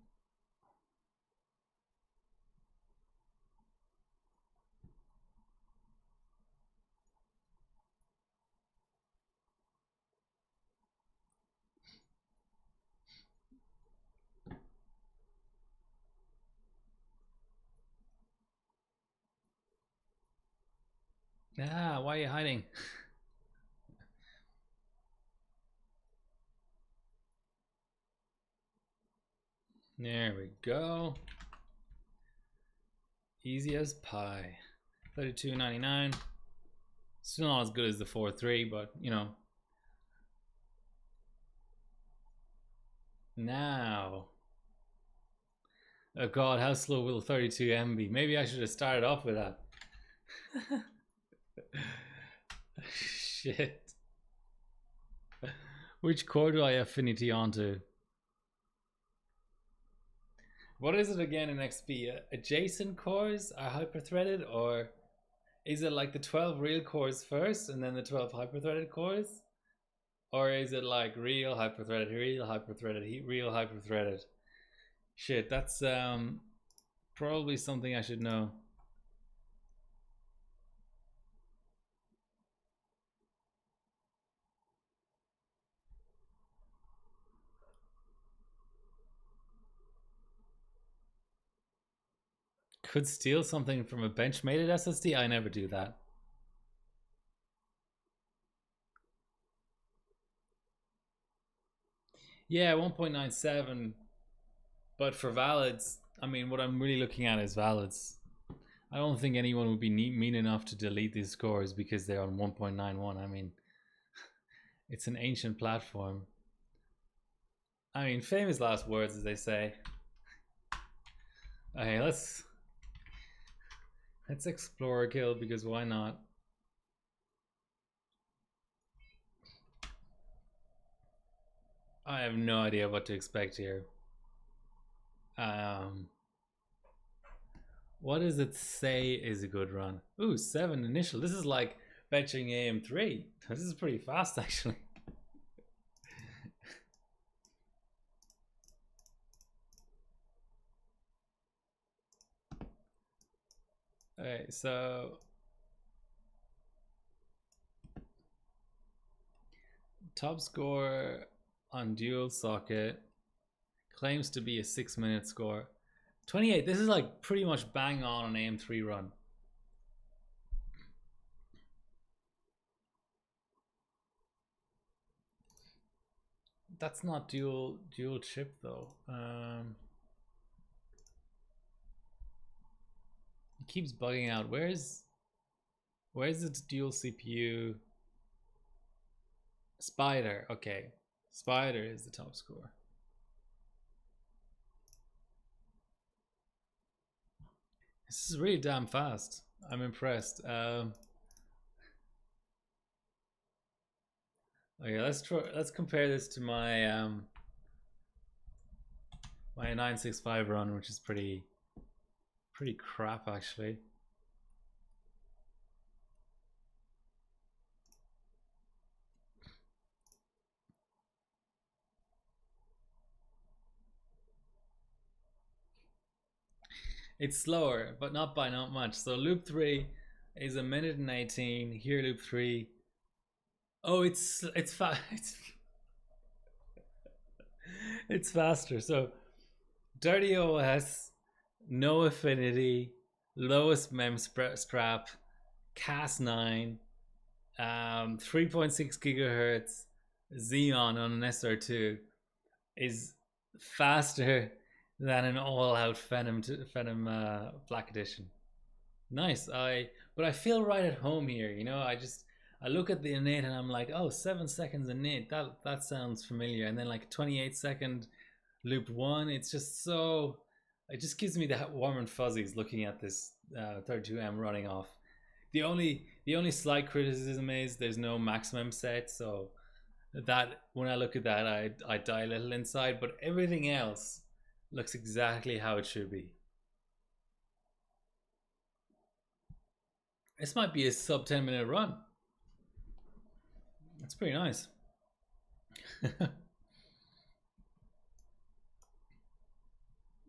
Ah, why are you hiding? There we go. Easy as pie. 32.99. Still not as good as the 4.3, but you know. Now. Oh god, how slow will 32M be? Maybe I should have started off with that. Shit. Which core do I affinity onto? What is it again in XP? Adjacent cores are hyper-threaded, or Is it like the 12 real cores first and then the 12 hyper-threaded cores? Or is it like real hyper-threaded, real hyper-threaded? Shit, that's probably something I should know. Could steal something from a benchmated SSD? I never do that. Yeah, 1.97. But for valids, I mean, what I'm really looking at is valids. I don't think anyone would be mean enough to delete these scores because they're on 1.91. I mean, it's an ancient platform. I mean, famous last words, as they say. Okay, let's explore a kill, because why not? I have no idea what to expect here. What does it say is a good run? Ooh, 7 initial. This is like fetching AM3. This is pretty fast, actually. Okay, so top score on dual socket claims to be a 6-minute score. 28. This is like pretty much bang on an AM3 run. That's not dual chip though. It keeps bugging out. Where's its dual CPU? Spider. Okay, Spider is the top score. This is really damn fast. I'm impressed. Okay, let's compare this to my my 965 run, which is pretty crap actually. It's slower, but not by not much. So loop 3 is 1:18. Here loop 3. Oh, it's it's faster. So dirty OS, no affinity, lowest mem strap, Cas9, 3.6 gigahertz, Xeon on an SR2 is faster than an all-out Phenom Black Edition. Nice. But I feel right at home here. You know, I look at the innate and I'm like, oh, 7 seconds innate. That sounds familiar. And then like 28-second loop 1. It's just so. It just gives me the warm and fuzzies looking at this 32M running off. The only slight criticism is there's no maximum set, so that when I look at that, I die a little inside. But everything else looks exactly how it should be. This might be a sub 10-minute run. That's pretty nice.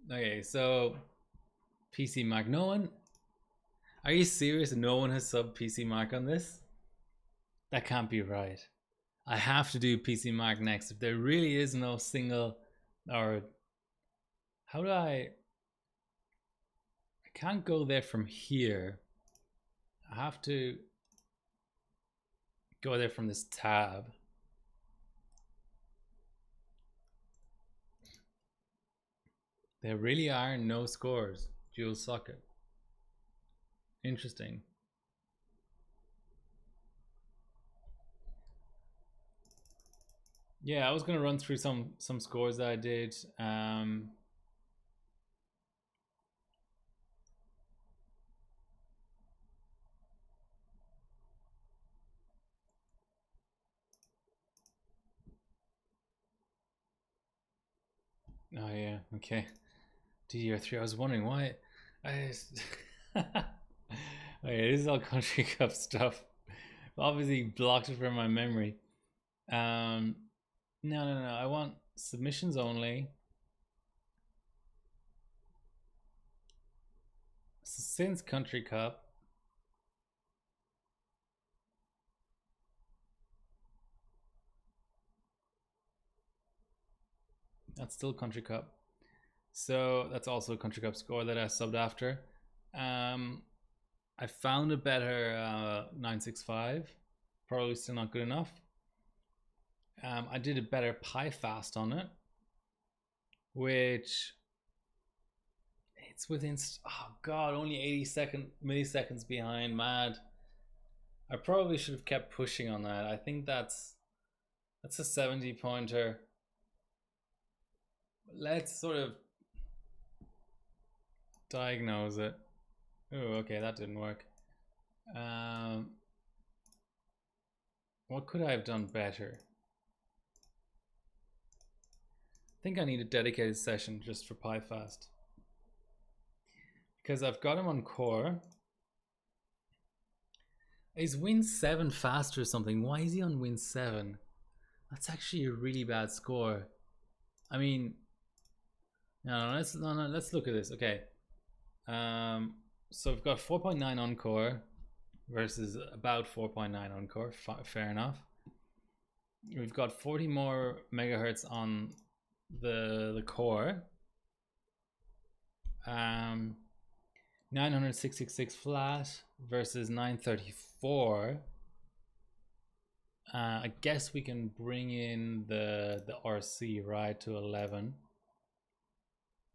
Okay, so PC Mark. No one. Are you serious? No one has sub PC Mark on this? That can't be right. I have to do PC Mark next. If there really is no single, or how do I can't go there from here. I have to go there from this tab. There really are no scores. Dual socket. Interesting. Yeah, I was gonna run through some scores that I did. Oh yeah, okay. DDR3. I was wondering why. I Okay, this is all Country Cup stuff. Obviously blocked it from my memory. No. I want submissions only. So since Country Cup, that's still Country Cup. So that's also a Country Cup score that I subbed after. I found a better 965. Probably still not good enough. I did a better pie fast on it, which it's within, oh god, only millisecond behind. Mad. I probably should have kept pushing on that. I think that's a 70 pointer. Let's sort of diagnose it. Oh, okay, that didn't work. What could I have done better? I think I need a dedicated session just for PyFast, because I've got him on core. Is Win 7 faster or something? Why is he on Win 7? That's actually a really bad score. I mean, let's look at this. Okay, so we've got 4.9 on core versus about 4.9 on core. Fair enough. We've got 40 more megahertz on the core. 966 flat versus 934. I guess we can bring in the RC right to 11.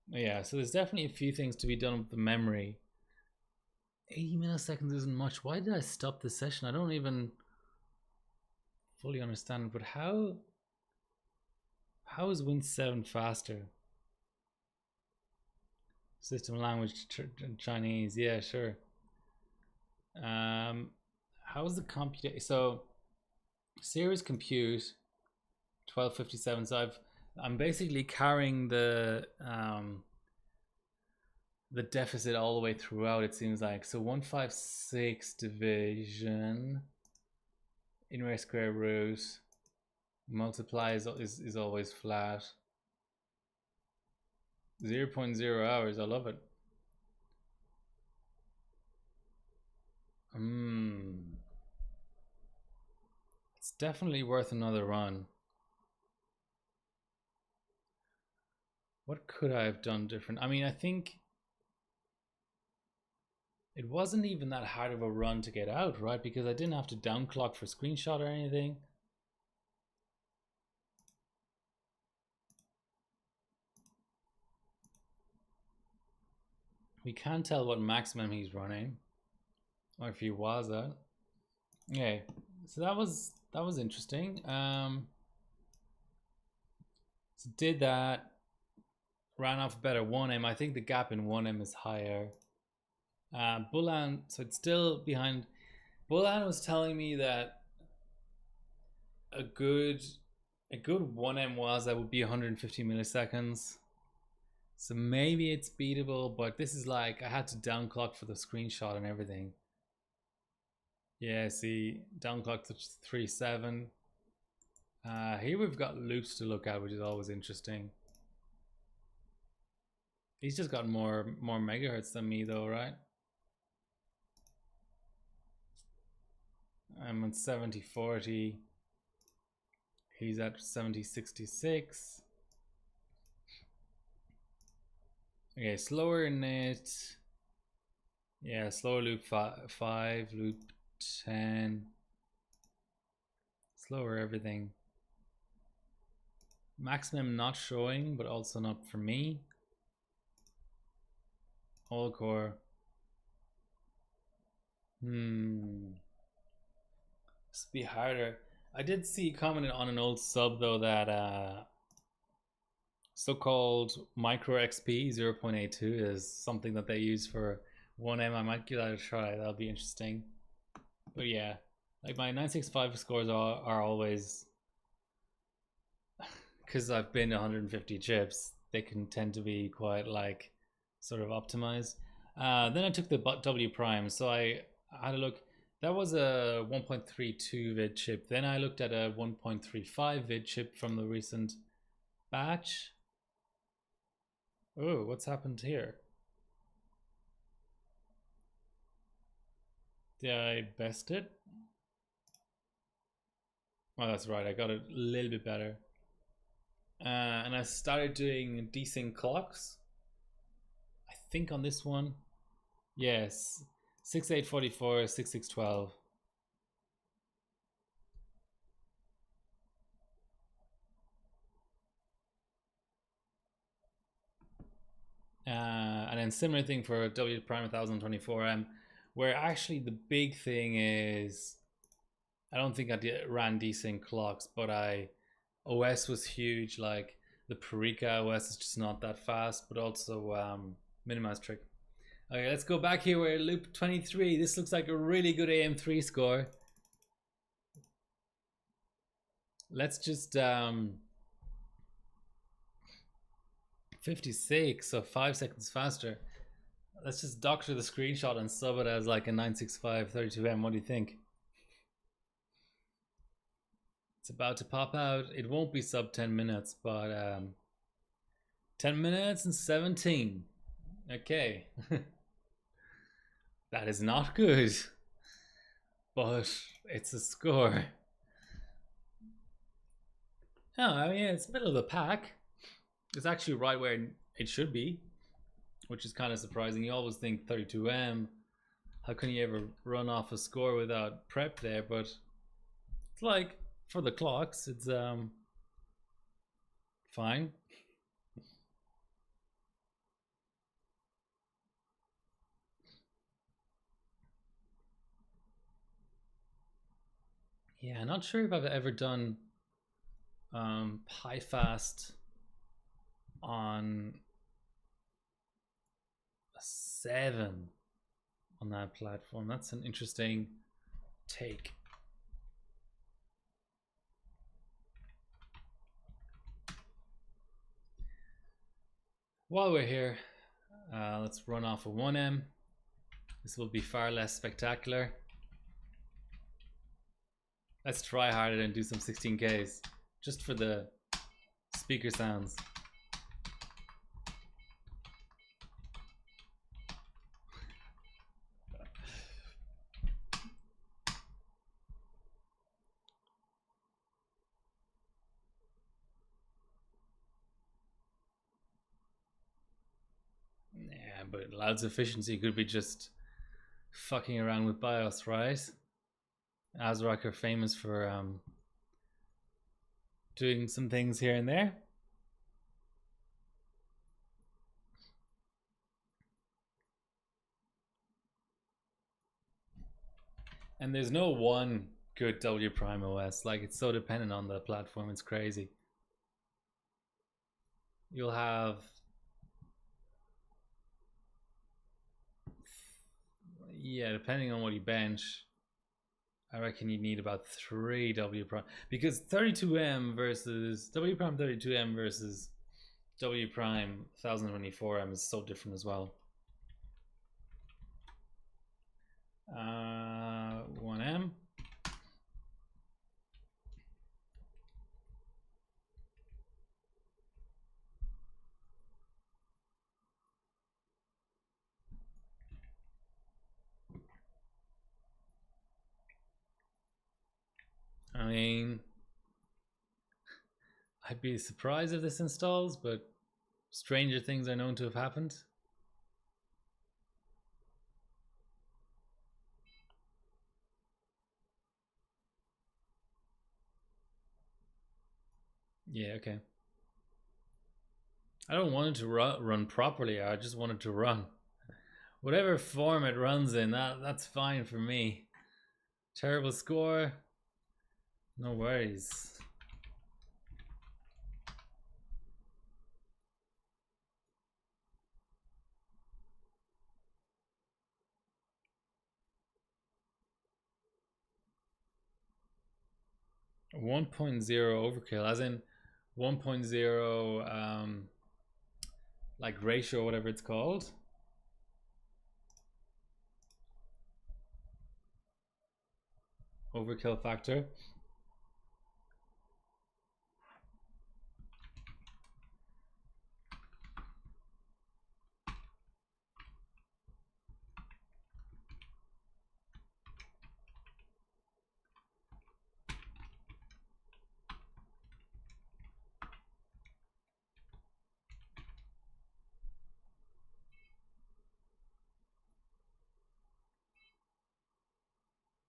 Yeah, so there's definitely a few things to be done with the memory. 80 milliseconds isn't much. Why did I stop the session? I don't even fully understand. But how is Win 7 faster? System language Chinese. Yeah, sure. How is the computation? So series compute 1257. So I'm basically carrying the deficit all the way throughout, it seems like. So 156 division inverse square root multiply is always flat. 0.0 hours. I love it. It's definitely worth another run. What could I have done different? I mean, I think it wasn't even that hard of a run to get out, right? Because I didn't have to downclock for screenshot or anything. We can't tell what maximum he's running, or if he was at. Okay, so that was interesting. So did that, ran off a better 1M. I think the gap in 1M is higher. Bulan, so it's still behind. Bulan was telling me that a good 1M was that would be 150 milliseconds. So maybe it's beatable, but this is like, I had to downclock for the screenshot and everything. Yeah, see, downclock to 3.7. Here we've got loops to look at, which is always interesting. He's just got more megahertz than me though, right? I'm at 7040. He's at 7066. Okay, slower knit. Yeah, slower loop 5, loop 10. Slower everything. Maximum not showing, but also not for me. All core. This be harder. I did see commented on an old sub though that so-called micro XP 0.82 is something that they use for 1M. I might give that a try. That'll be interesting. But yeah, like my 965 scores are always, because I've been 150 chips, they can tend to be quite like sort of optimized. Then I took the W prime, so I I had a look. That was a 1.32 vid chip. Then I looked at a 1.35 vid chip from the recent batch. Oh, what's happened here? Did I best it? Oh, that's right. I got it a little bit better. And I started doing desync clocks. I think on this one. Yes. 6844, 6612. And then similar thing for W prime 1024M, where actually the big thing is, I don't think I ran desync clocks, but OS was huge. Like the Parika OS is just not that fast, but also minimize trick. Okay, let's go back here. We're at loop 23. This looks like a really good AM3 score. Let's just 56, so 5 seconds faster. Let's just doctor the screenshot and sub it as like a 965 32M. What do you think? It's about to pop out. It won't be sub 10 minutes, but 10 minutes and 17. Okay. That is not good, but it's a score. No, I mean, it's middle of the pack. It's actually right where it should be, which is kind of surprising. You always think 32M, how can you ever run off a score without prep there? But it's like, for the clocks, it's fine. Yeah, not sure if I've ever done PyFast on a 7 on that platform. That's an interesting take. While we're here, let's run off a 1M. This will be far less spectacular. Let's try harder and do some 16Ks just for the speaker sounds. Yeah, but Loud's efficiency could be just fucking around with BIOS, right? ASRock are famous for doing some things here and there. And there's no one good W Prime OS. Like, it's so dependent on the platform, it's crazy. You'll have, yeah, depending on what you bench, I reckon you need about 3 W Prime, because 32M versus W Prime 32M versus W Prime 1024M is so different as well. 1M. I mean, I'd be surprised if this installs, but stranger things are known to have happened. Yeah, okay. I don't want it to run properly. I just want it to run. Whatever form it runs in, that's fine for me. Terrible score. No worries. A 1.0 overkill, as in 1.0 like ratio, whatever it's called. overkill factor.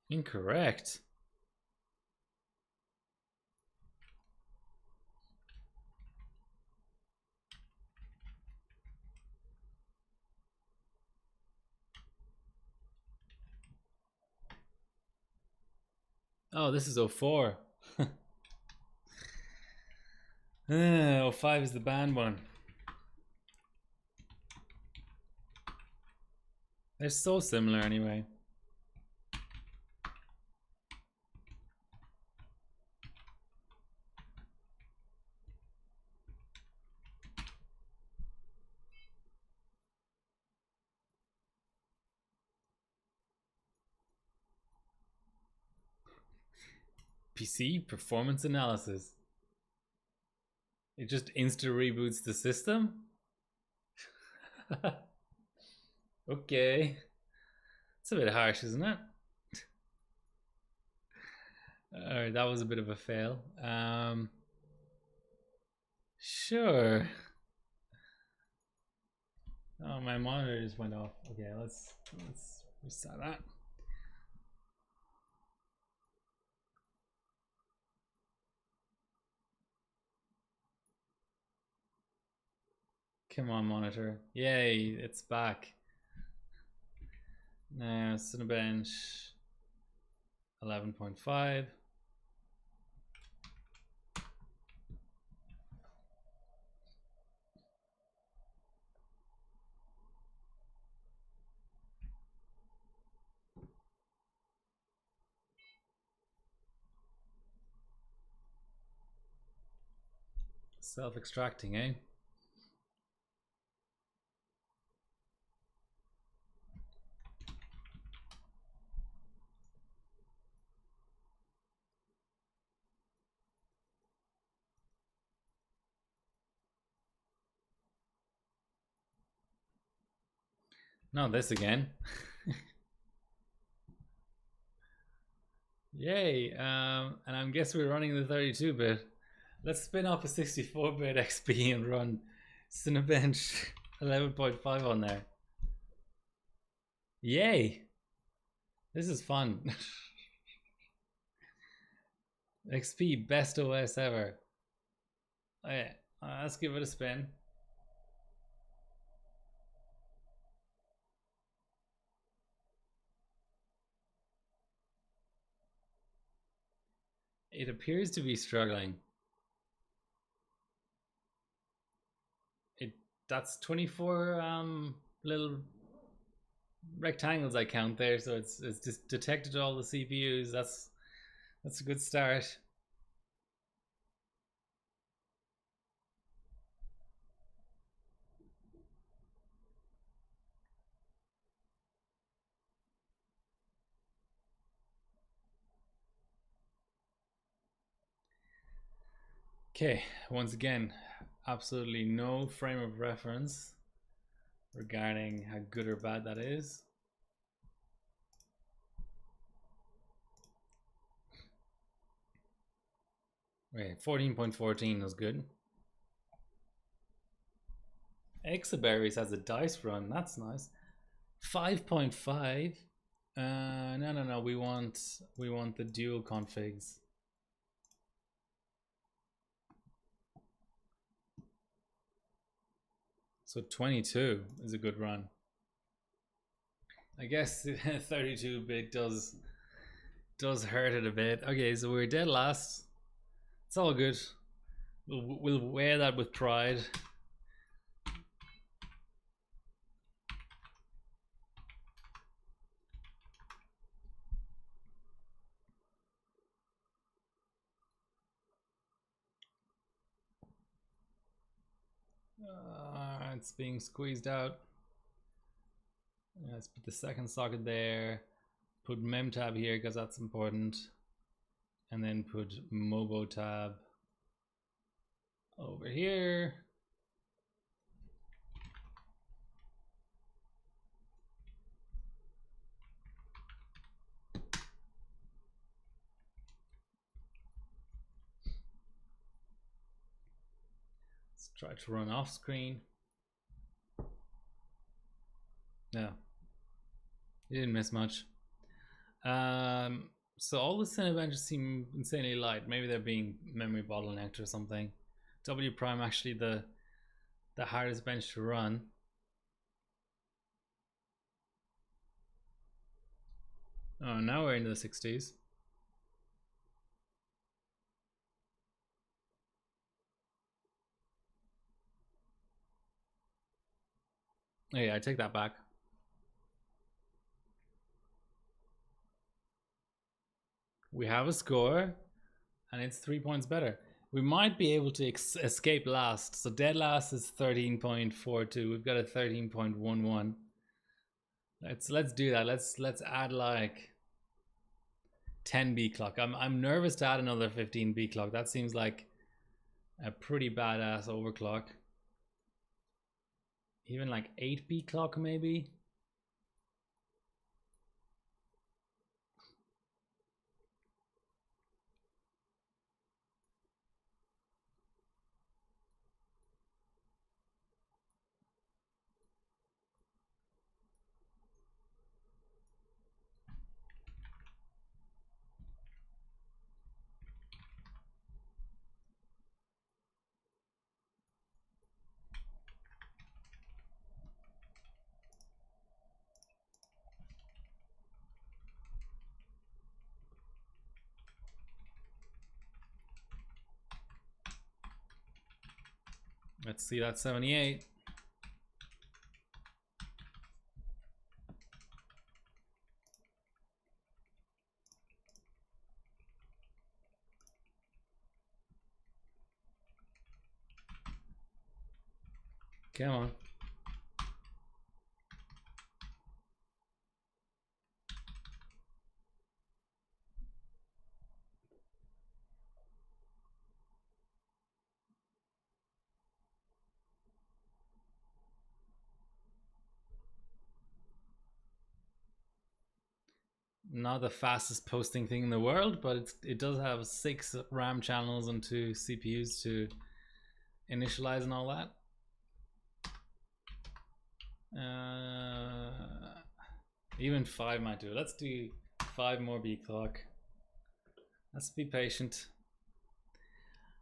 Incorrect. Oh, this is 04. 05 is the band one. They're so similar anyway. PC performance analysis. It just insta reboots the system? Okay. It's a bit harsh, isn't it? Alright, that was a bit of a fail. Sure. Oh, my monitor just went off. Okay, let's reset that. Come on, monitor. Yay, it's back. Now, Cinebench 11.5. Self-extracting, eh? Not this again. Yay! And I guess we're running the 32-bit. Let's spin up a 64-bit XP and run Cinebench 11.5 on there. Yay! This is fun. XP best OS ever. Okay, let's give it a spin. It appears to be struggling. That's 24 little rectangles I count there, so it's just detected all the CPUs. That's a good start. Okay, once again, absolutely no frame of reference regarding how good or bad that is. Wait, 14.14 was good. Exaberries has a dice run, that's nice. 5.5. No, we want the dual configs. So 22 is a good run. I guess 32-bit does hurt it a bit. Okay, so we're dead last. It's all good. We'll wear that with pride. It's being squeezed out. Let's put the second socket there. Put memtab here because that's important. and then put Mobo tab over here. Let's try to run off screen. No, you didn't miss much. So all the Cinebenches seem insanely light. Maybe they're being memory bottlenecked or something. W prime actually the hardest bench to run. Oh, now we're into the 60s. Oh yeah, I take that back. We have a score, and it's 3 points better. We might be able to escape last. So dead last is 13.42. We've got a 13.11. Let's do that. Let's add like 10 B clock. I'm nervous to add another 15 B clock. That seems like a pretty badass overclock. Even like 8 B clock maybe. Let's see that 78. Come on. Not the fastest posting thing in the world, but it does have 6 RAM channels and 2 CPUs to initialize and all that. Even 5 might do it. Let's do 5 more B clock. Let's be patient.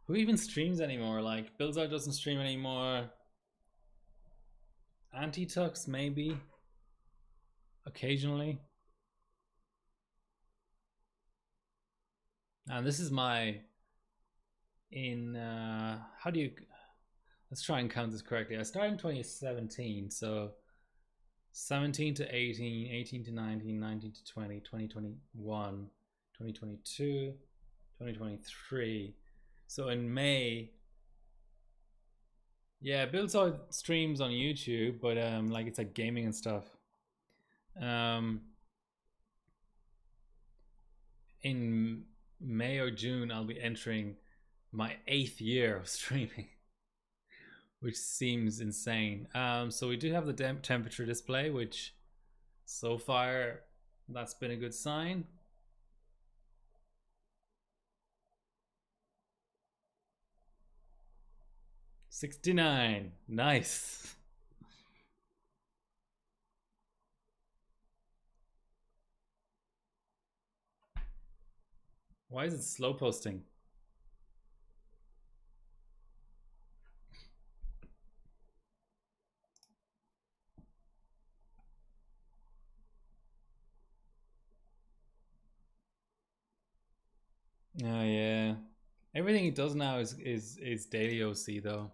Who even streams anymore? Like Buildsar doesn't stream anymore. Antitux maybe occasionally. And this is my how do you, let's try and count this correctly. I started in 2017, so 17 to 18, 18 to 19, 19 to 20, 2021, 2022, 2023. So in May, yeah, Buildsar streams on YouTube, but like it's like gaming and stuff. In May or June, I'll be entering my 8th year of streaming, which seems insane. So we do have the temperature display, which so far that's been a good sign. $69, nice. Why is it slow posting? Oh yeah, everything it does now is daily OC though.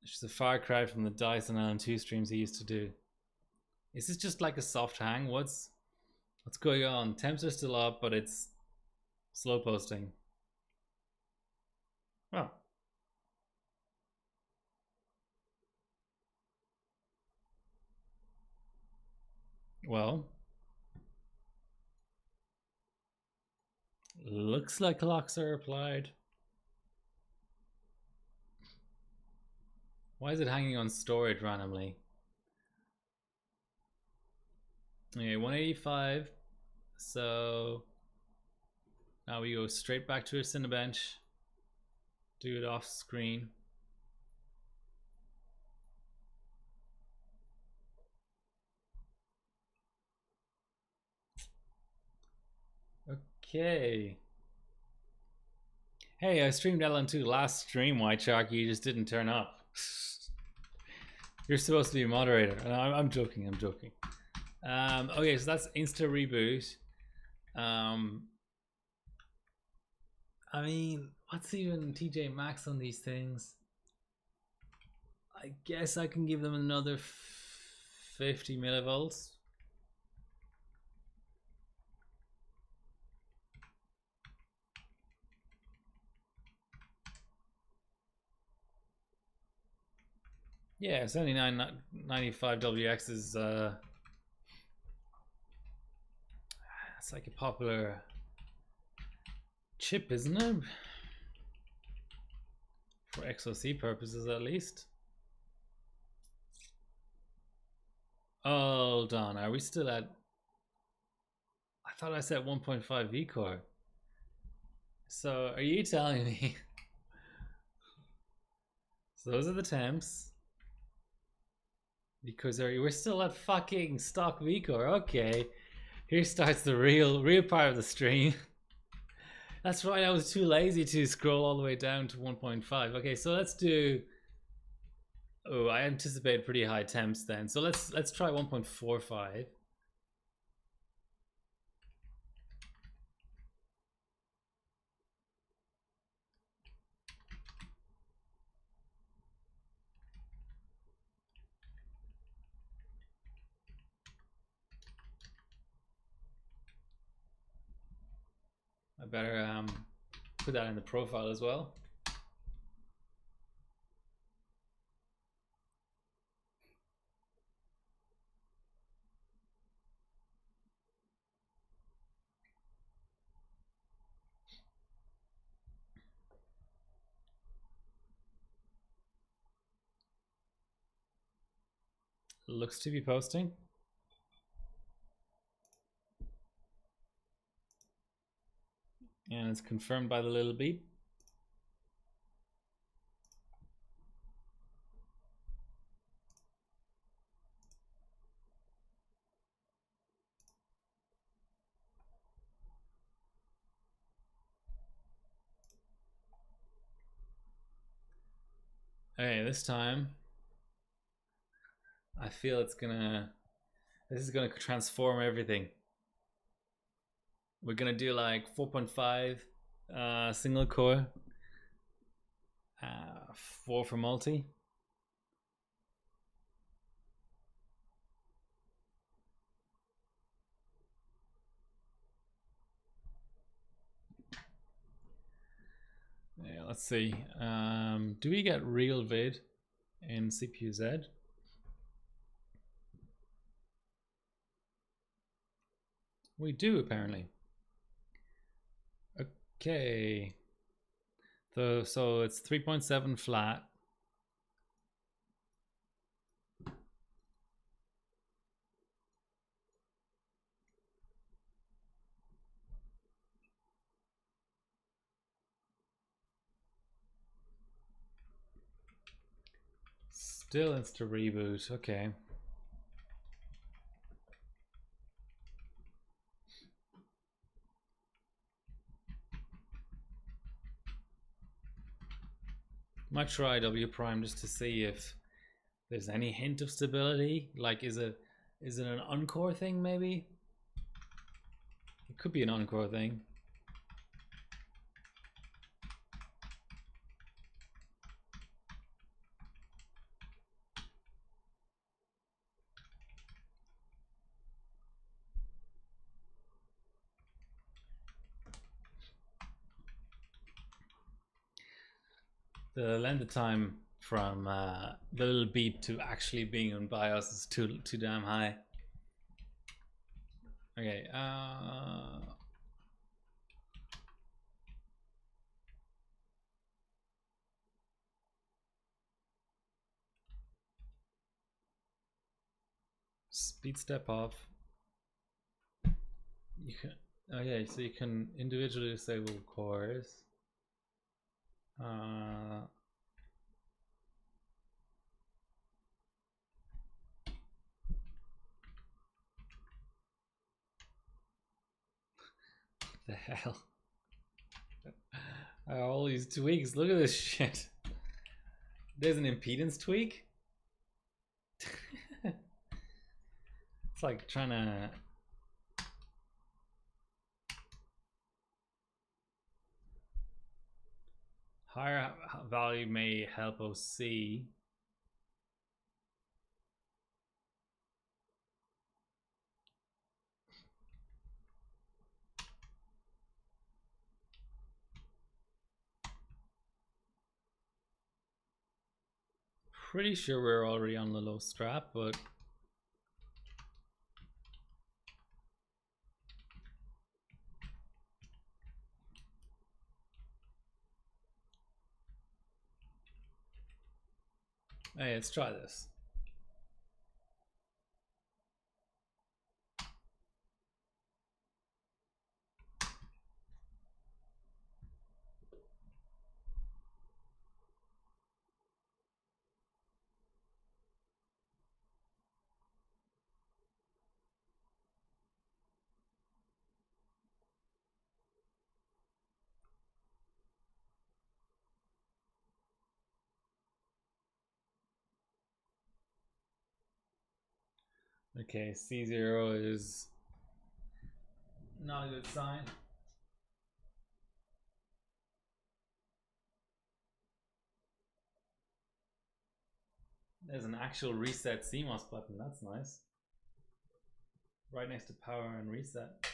It's just a far cry from the Dyson and 2 streams he used to do. Is this just like a soft hang? What's going on? Temps are still up, but it's slow posting. Oh. Well, looks like locks are applied. Why is it hanging on storage randomly? Okay, 185. So now we go straight back to our Cinebench. Do it off screen. Okay. Hey, I streamed LN2 last stream, White Shark. You just didn't turn up. You're supposed to be a moderator. I'm joking. I'm joking. Okay, so that's insta reboot. I mean, what's even TJ Maxx on these things? I guess I can give them another 50 millivolts. Yeah, 7995 WX is it's like a popular chip, isn't it? For XOC purposes, at least. Hold on, are we still at? I thought I said 1.5 VCore. So, are you telling me? So those are the temps. Because we're still at fucking stock VCore. Okay, here starts the real part of the stream. That's right, I was too lazy to scroll all the way down to 1.5. Okay, so let's do. Oh, I anticipate pretty high temps then. So let's try 1.45. I better put that in the profile as well. Looks to be posting. And it's confirmed by the little beep. Okay, this time I feel this is gonna transform everything. We're gonna do like 4.5 single core, 4 for multi. Yeah, let's see. Do we get real vid in CPU Z? We do apparently. Okay. So it's 3.7 flat. Still insta reboot. Okay. Might try W prime just to see if there's any hint of stability. Like, is it an encore thing? Maybe it could be an encore thing. The length of time from the little beep to actually being on BIOS is too damn high. Okay, speed step off. You can, oh yeah, so you can individually disable cores. The hell? All these tweaks. Look at this shit. There's an impedance tweak. It's like trying to. Higher value may help OC. Pretty sure we're already on the low strap, but hey, let's try this. Okay, C0 is not a good sign. There's an actual reset CMOS button, that's nice. Right next to power and reset.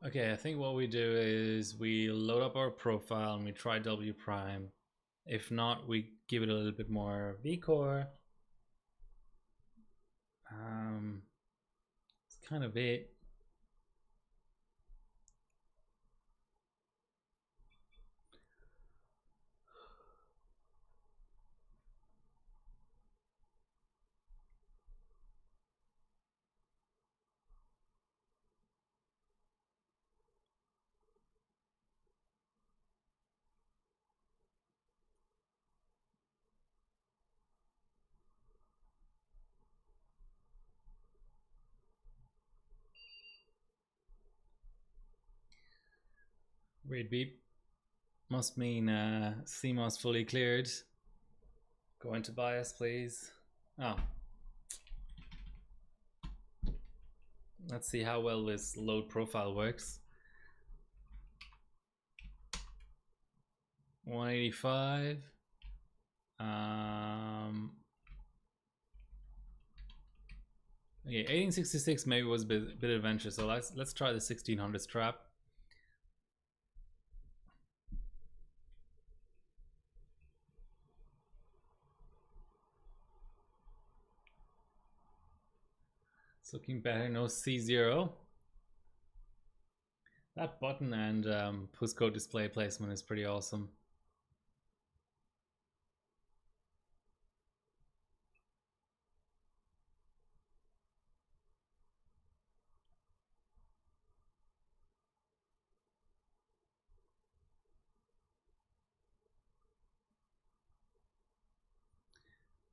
Okay, I think what we do is we load up our profile and we try W prime. If not, we give it a little bit more VCore. It's kind of it. Read beep. Must mean CMOS fully cleared. Go into BIOS, please. Oh. Let's see how well this load profile works. 185. Okay, 1866 maybe was a bit adventurous, so let's try the 1600 strap. It's looking better. No C0. That button and postcode display placement is pretty awesome.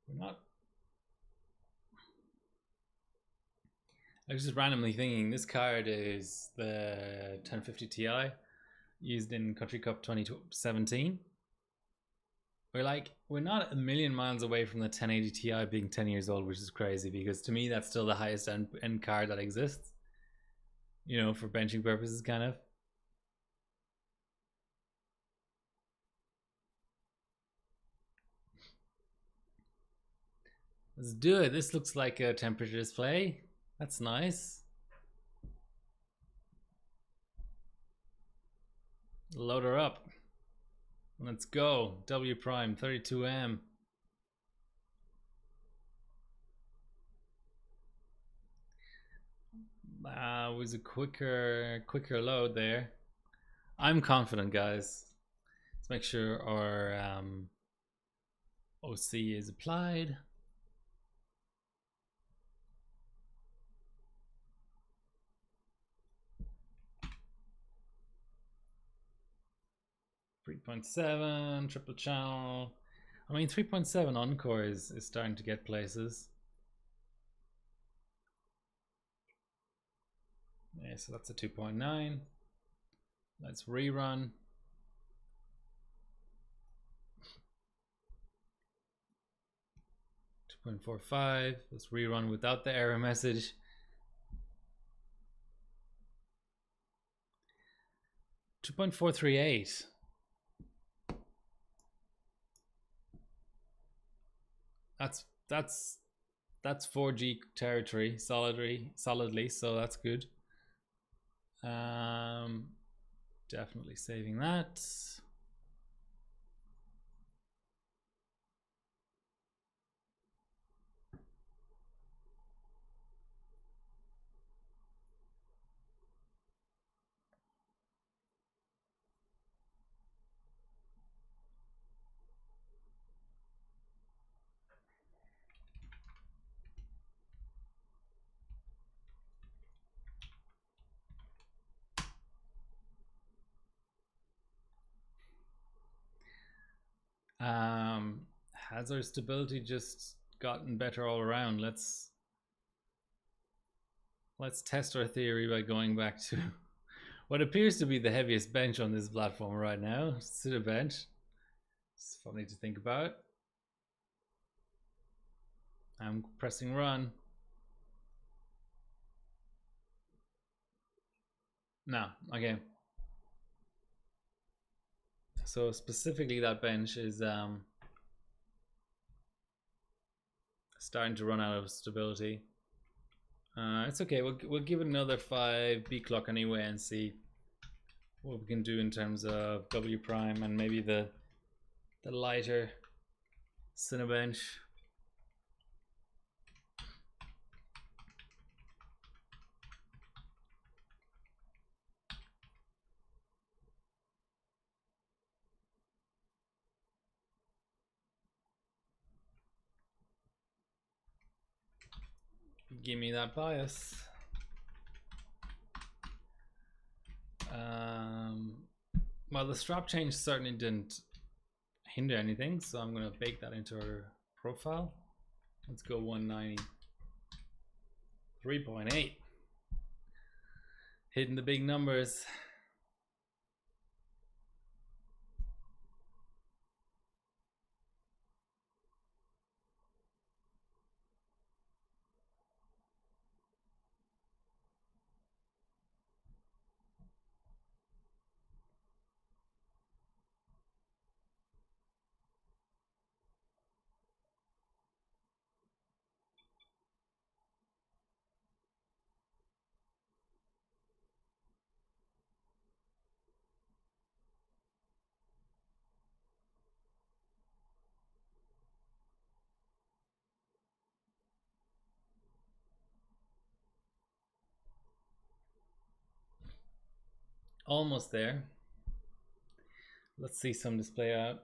We're not. I was just randomly thinking this card is the 1050 Ti used in Country Cup 2017. We're not a million miles away from the 1080 Ti being 10 years old, which is crazy because to me that's still the highest end card that exists. You know, for benching purposes, kind of. Let's do it. This looks like a temperature display. That's nice. Load her up. Let's go. W prime 32M. Was a quicker load there. I'm confident, guys. Let's make sure our OC is applied. .7 triple channel. I mean, 3.7 Encore is starting to get places. Yeah, so that's a 2.9. Let's rerun. 2.45. Let's rerun without the error message. .438. That's 4G territory solidly, so that's good. Definitely saving that. Has our stability just gotten better all around? Let's test our theory by going back to what appears to be the heaviest bench on this platform right now. Sit a bench. It's funny to think about. I'm pressing run. No, okay. So specifically that bench is starting to run out of stability. It's okay, we'll give it another 5 B clock anyway and see what we can do in terms of W prime and maybe the lighter Cinebench. Give me that bias. Well, the strap change certainly didn't hinder anything, so I'm going to bake that into our profile. Let's go 190. 3.8. Hitting the big numbers. Almost there. Let's see some display out.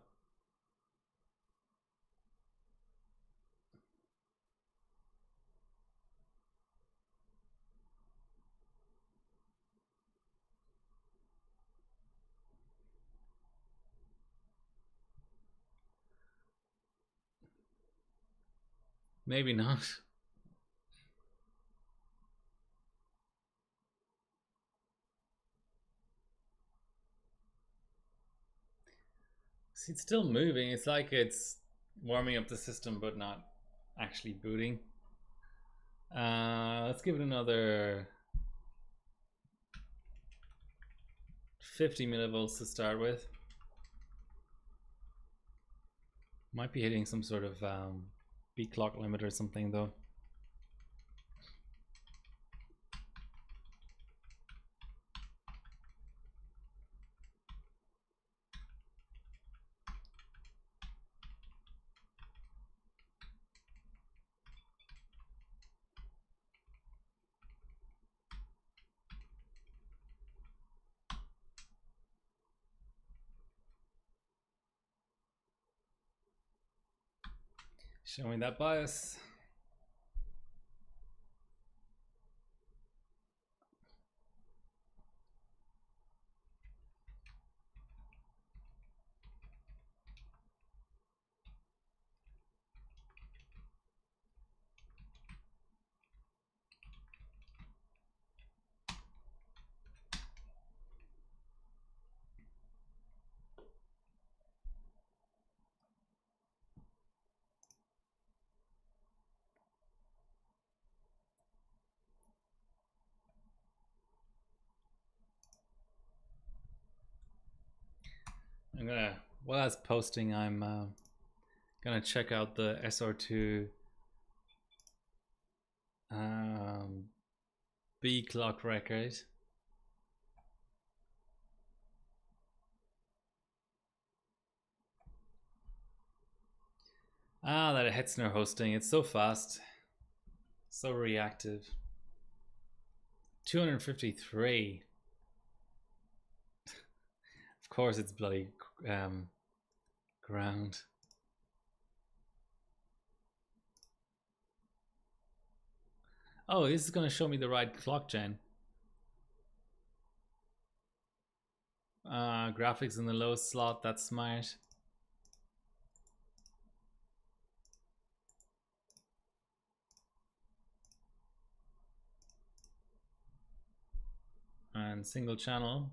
Maybe not. See, it's still moving. It's like it's warming up the system but not actually booting. Let's give it another 50 millivolts to start with. Might be hitting some sort of B clock limit or something though. Show me that bias. I'm gonna, while I was posting, I'm gonna check out the SR2 B clock record. Ah, that Hetzner hosting. It's so fast, so reactive. 253. Of course, it's bloody ground. Oh, this is going to show me the right clock gen. Graphics in the low slot. That's smart. And single channel.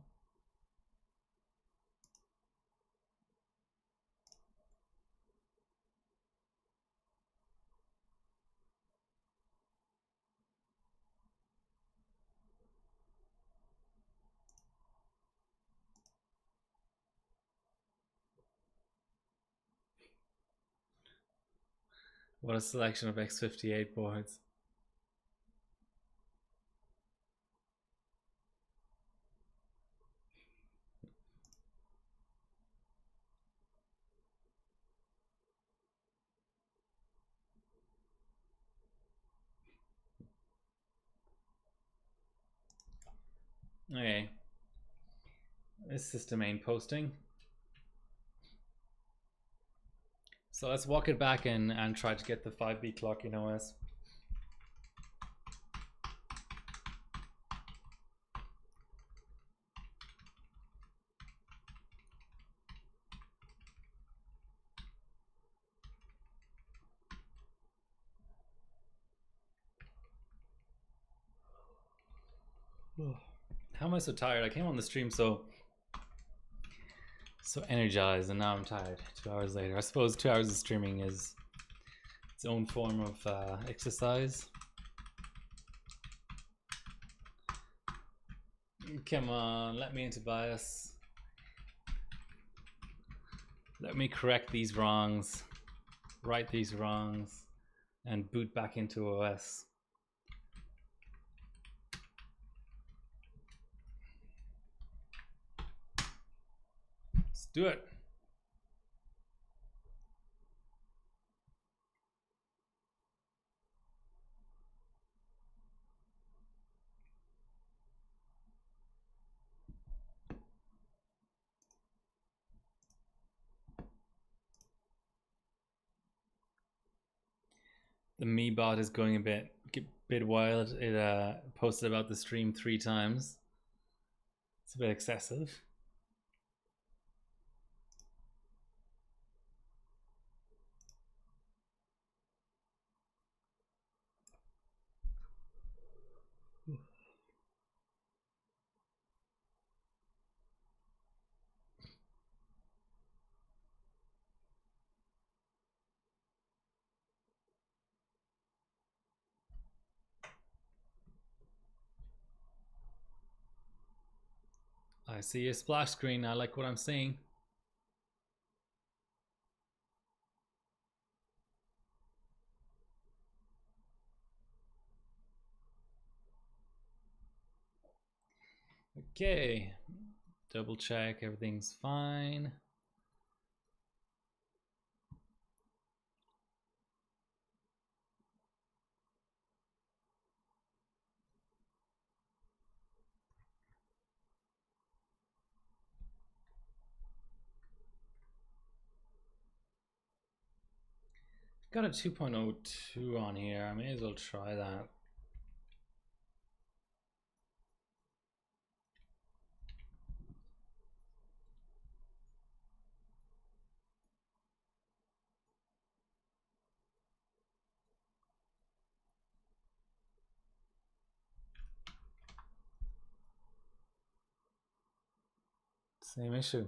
What a selection of X58 boards. Okay. This is the main posting. So let's walk it back in and try to get the 5B clock in OS. How am I so tired? I came on the stream so energized, and now I'm tired 2 hours later. I suppose 2 hours of streaming is its own form of exercise. Come on, let me into bias. Let me correct these wrongs, right these wrongs, and boot back into OS. Let's do it. The me bot is going a bit wild. It posted about the stream 3 times. It's a bit excessive. I see a splash screen. I like what I'm seeing. Okay, double check everything's fine. Got a 2.02 on here. I may as well try that. Same issue.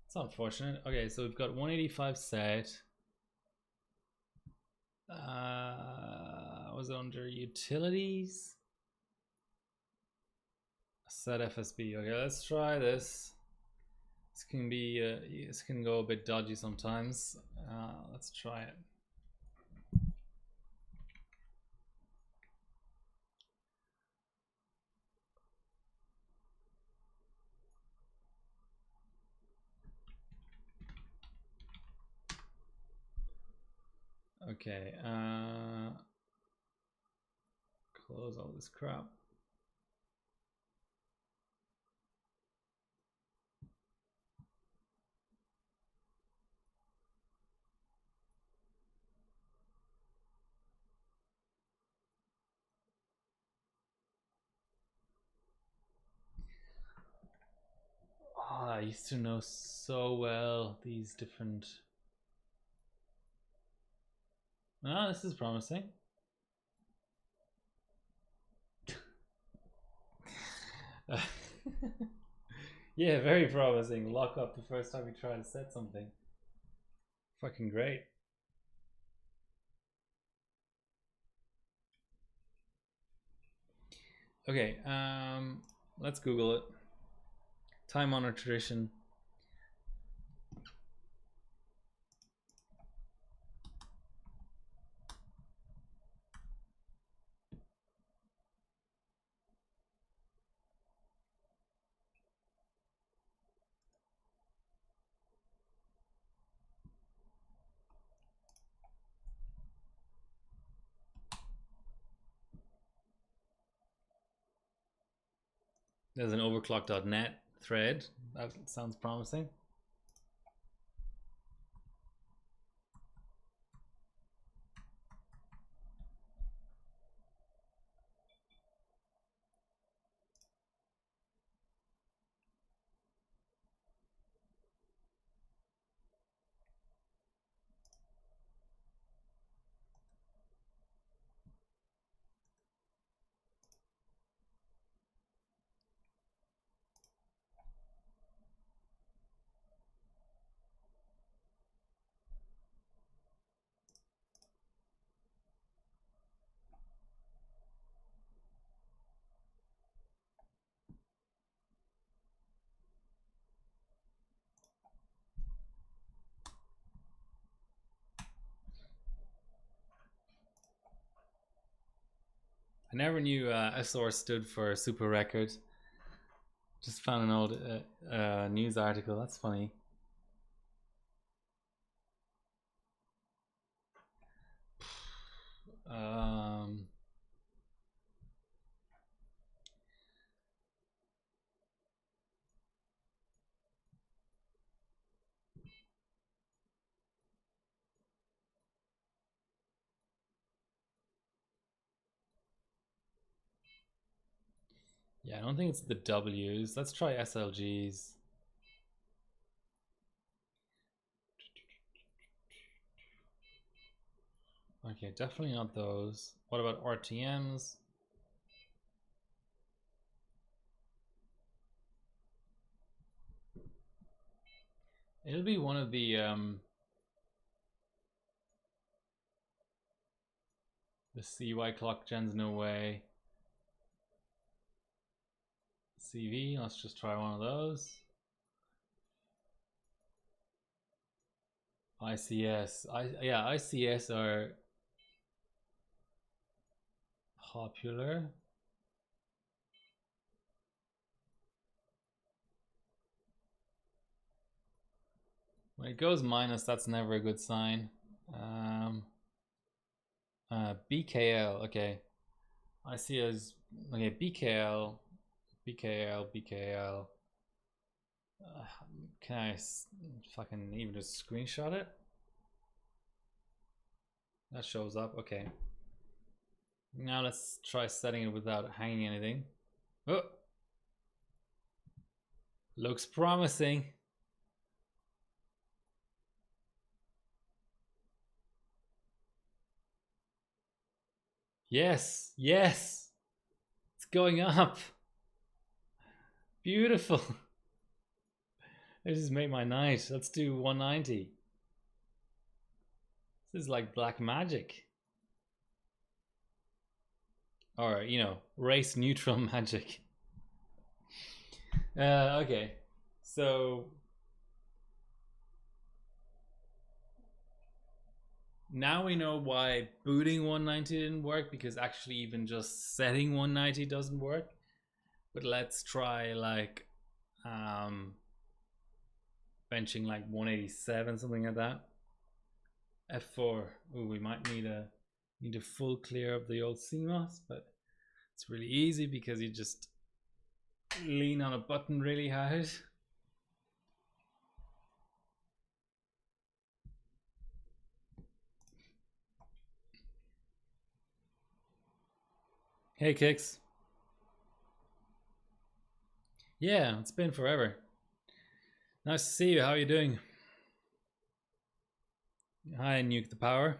It's unfortunate. Okay, so we've got 185 set. Was it under utilities? Set FSB. Okay, let's try this. This can be this can go a bit dodgy sometimes. Let's try it. Okay, close all this crap. Oh, I used to know so well these different. Ah, this is promising. Yeah, very promising. Lock up the first time we try to set something. Fucking great. Okay, let's Google it. Time honored tradition. There's an overclock.net thread. That sounds promising. I never knew SR stood for super record. Just found an old news article. That's funny. Yeah, I don't think it's the W's. Let's try SLGs. Okay, definitely not those. What about RTMs? It'll be one of the CY clock gens, no way. CV, let's just try one of those. ICS, yeah, ICS are popular. When it goes minus, that's never a good sign. BKL, okay. I see as okay. BKL. Can I fucking even just screenshot it? That shows up. Okay. Now let's try setting it without hanging anything. Oh, looks promising. Yes, yes, it's going up. Beautiful. This has made my night. Let's do 190. This is like black magic. Or, you know, race neutral magic. Okay, so now we know why booting 190 didn't work, because actually even just setting 190 doesn't work. But let's try like benching like 187, something like that. F4. Oh, we might need a full clear of the old CMOS, but it's really easy because you just lean on a button really hard. Hey Kicks. Yeah, it's been forever. Nice to see you. How are you doing? Hi, Nuke the Power.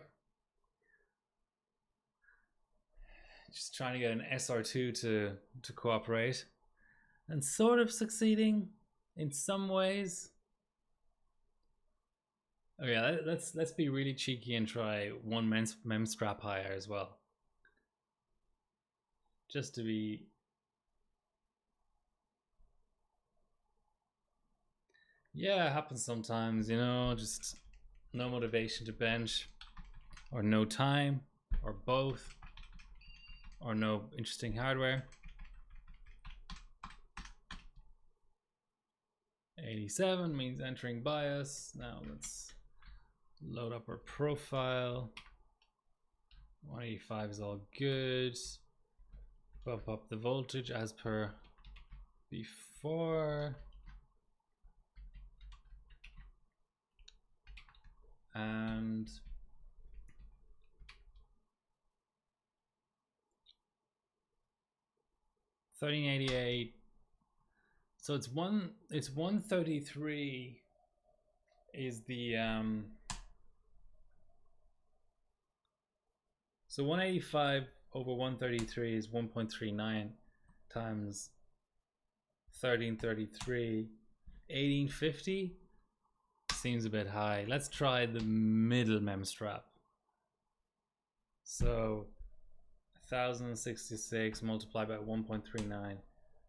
Just trying to get an SR2 to cooperate, and sort of succeeding in some ways. Oh yeah, let's be really cheeky and try one mem strap higher as well, just to be. Yeah, it happens sometimes, you know, just no motivation to bench, or no time, or both, or no interesting hardware. 87 means entering bias. Now let's load up our profile. 185 is all good. Bump up the voltage as per before. And $13.88. So it's 133 is the so 185 over 133 is 1.39 times 1333. 1850 seems a bit high. Let's try the middle mem strap. So 1066 multiplied by 1.39,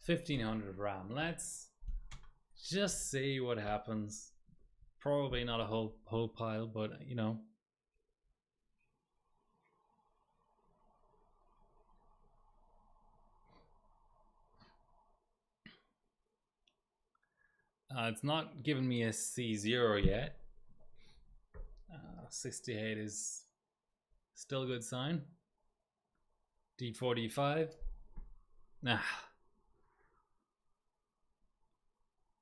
1500 RAM. Let's just see what happens. Probably not a whole pile, but you know. It's not giving me a C0 yet. 68 is still a good sign. D45. Nah.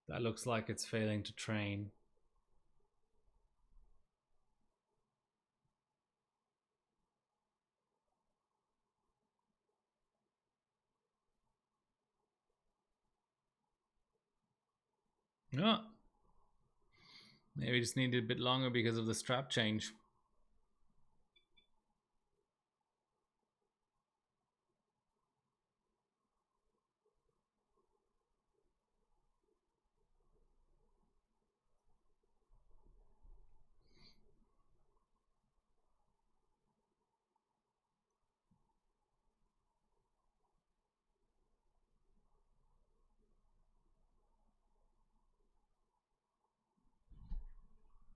That looks like it's failing to train. No. Maybe just needed a bit longer because of the strap change.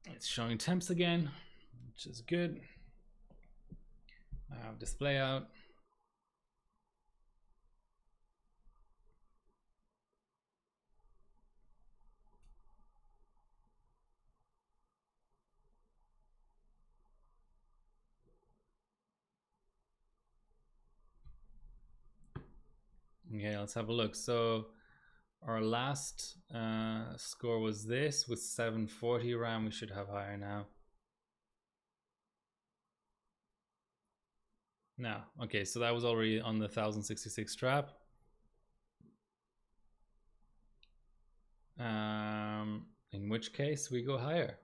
It's showing temps again, which is good. I have display out. Okay, let's have a look. So our last score was this with 740 RAM. We should have higher now. No. Okay, so that was already on the 1066 strap. In which case we go higher.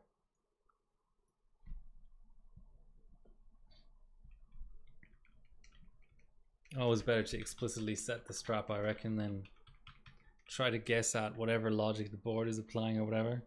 Always better to explicitly set the strap, I reckon, than try to guess at whatever logic the board is applying or whatever.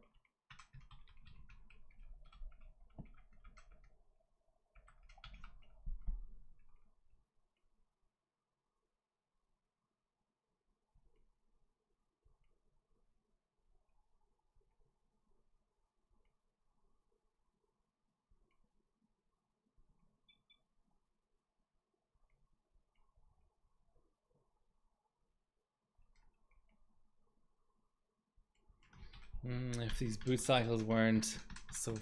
If these boot cycles weren't so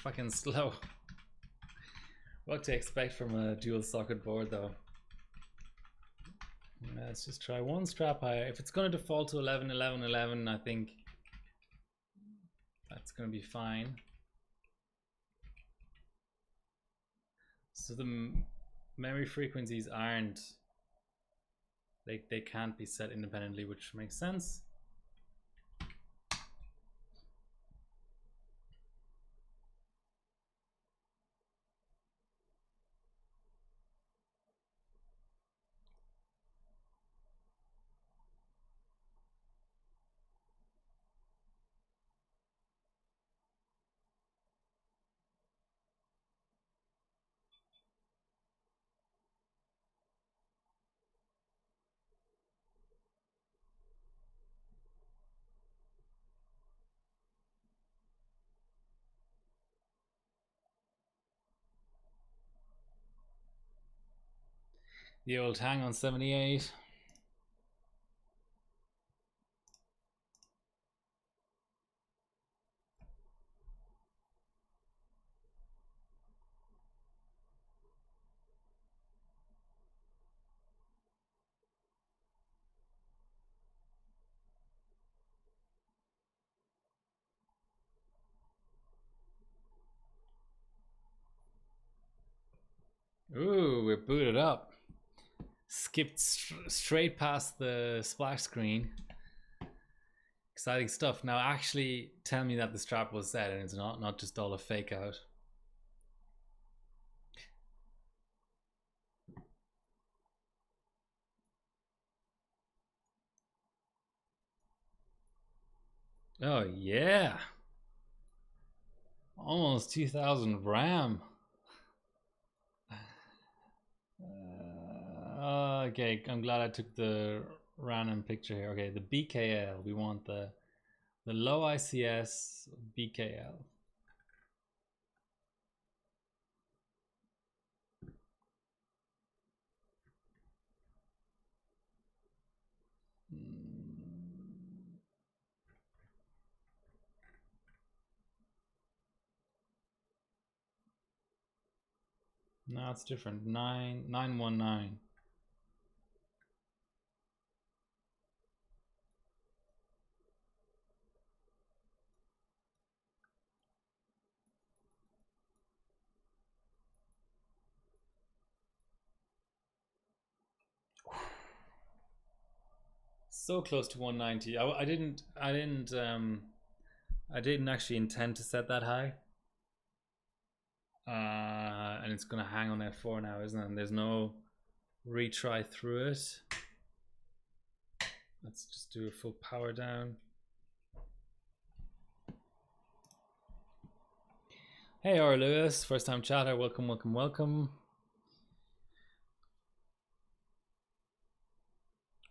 fucking slow. What to expect from a dual socket board though. Let's just try one strap higher. If it's going to default to 11, 11, 11, I think that's going to be fine. So the memory frequencies aren't, they can't be set independently, which makes sense. The old hang on 78. Ooh, we're booted up. Skipped straight past the splash screen. Exciting stuff. Now actually tell me that the strap was set and it's not just all a fake out. Oh yeah. Almost 2000 RAM. Okay, I'm glad I took the random picture here. Okay, the BKL. We want the low ICS BKL. No, it's different. 9919. So close to 190. I didn't actually intend to set that high. And it's gonna hang on F4 now, isn't it? And there's no retry through it. Let's just do a full power down. Hey, R. Lewis, first time chatter. Welcome, welcome, welcome.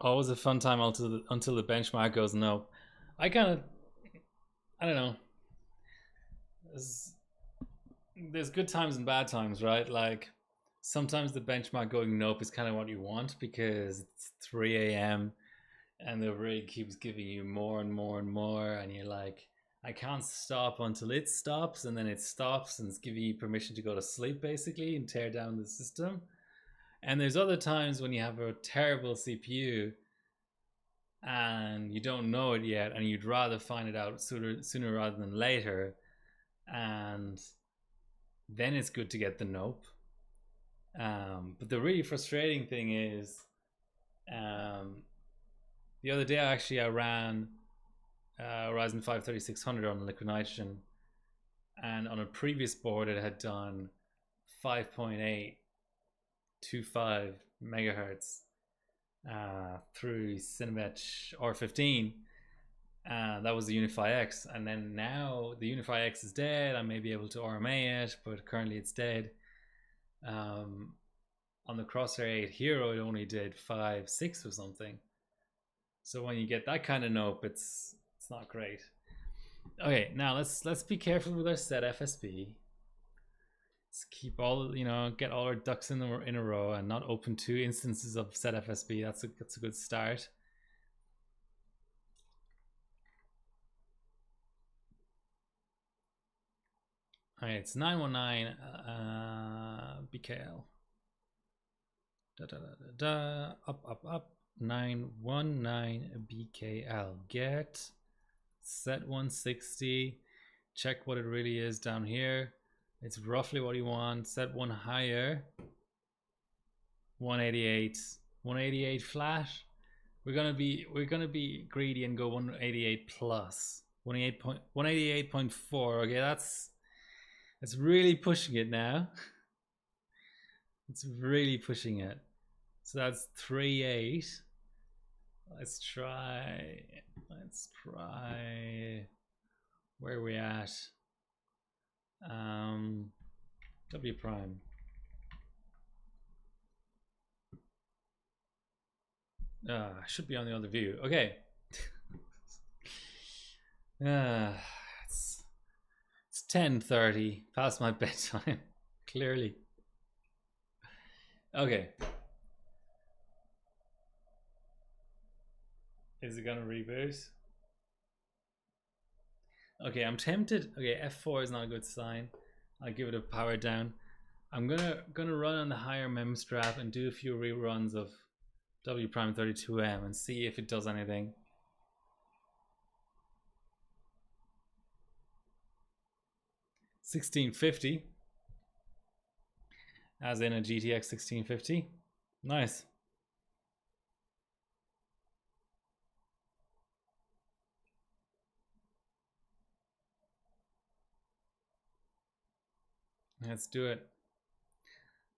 Always a fun time until the benchmark goes no. I don't know. There's good times and bad times, right? Like sometimes the benchmark going nope is kind of what you want because it's 3 a.m. and the rig keeps giving you more and more and more, and you're like, I can't stop until it stops, and then it stops and it's giving you permission to go to sleep basically and tear down the system. And there's other times when you have a terrible CPU and you don't know it yet, and you'd rather find it out sooner rather than later, and then it's good to get the nope. But the really frustrating thing is, the other day I ran Ryzen 5 3600 on liquid nitrogen, and on a previous board it had done 5.825 megahertz through Cinebench R15. That was the Unify X, and then now the Unify X is dead. I may be able to RMA it, but currently it's dead. On the Crosshair 8 Hero, it only did 5.6 or something. So when you get that kind of nope, it's not great. Okay, now let's be careful with our set FSB. Let's keep all, get all our ducks in a row and not open 2 instances of set FSB. That's a good start. Okay, it's 919 BKL. Up 919 BKL. Get set 160. Check what it really is down here. It's roughly what you want. Set one higher. 188 flat. We're gonna be greedy and go 188 plus. 188.4. Okay, that's really pushing it now. It's really pushing it. So that's 3.8. Let's try. Where are we at? W prime. Should be on the other view. Okay. It's 10:30, past my bedtime. Clearly. Okay. Is it gonna reboot? Okay, I'm tempted. Okay, F4 is not a good sign. I'll give it a power down. I'm gonna run on the higher mem strap and do a few reruns of W prime 32M and see if it does anything. $1650, as in a GTX 1650. Nice. Let's do it.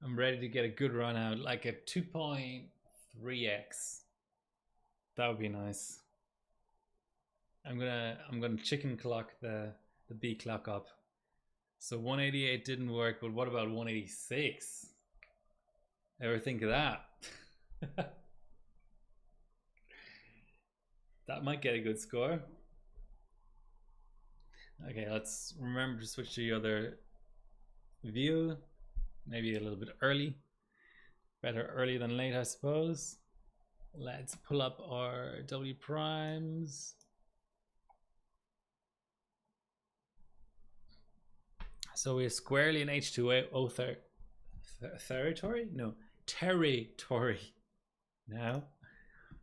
I'm ready to get a good run out, like a 2.3x. That would be nice. I'm gonna chicken clock the B clock up. So 188 didn't work, but what about 186? Ever think of that? That might get a good score. Okay, let's remember to switch to the other view. Maybe a little bit early. Better early than late, I suppose. Let's pull up our W primes. So we're squarely in H2O territory? No, territory. Now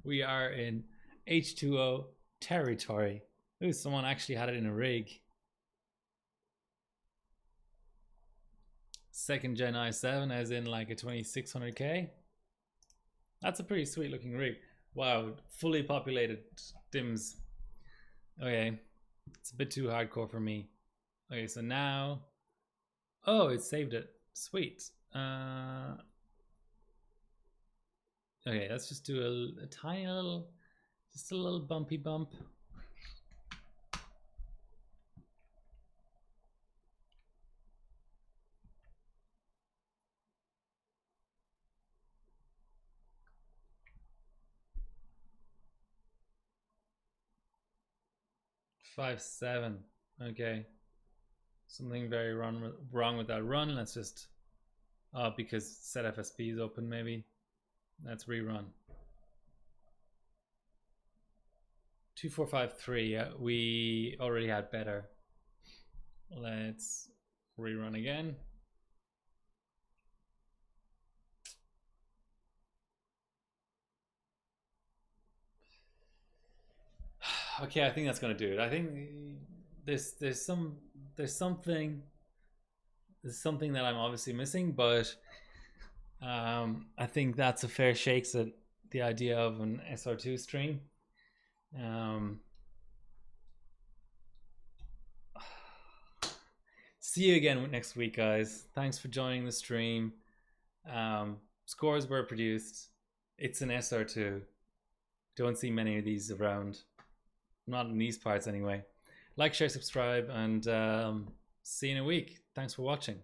we are in H2O territory. Ooh, someone actually had it in a rig. 2nd gen i7, as in like a 2600K. That's a pretty sweet looking rig. Wow, fully populated DIMMs. Okay, it's a bit too hardcore for me. Okay, so now, oh, it saved it. Sweet. Okay, let's just do a tiny little, just a little bumpy bump. Five, 7. Okay. Something very wrong with that run. Let's just, because set FSB is open maybe. Let's rerun. 2453, yeah, we already had better. Let's rerun again. Okay, I think that's gonna do it. I think there's something that I'm obviously missing, but I think that's a fair shakes at the idea of an SR2 stream. See you again next week, guys. Thanks for joining the stream. Scores were produced. It's an SR2. Don't see many of these around. Not in these parts anyway. Like, share, subscribe, and see you in a week. Thanks for watching.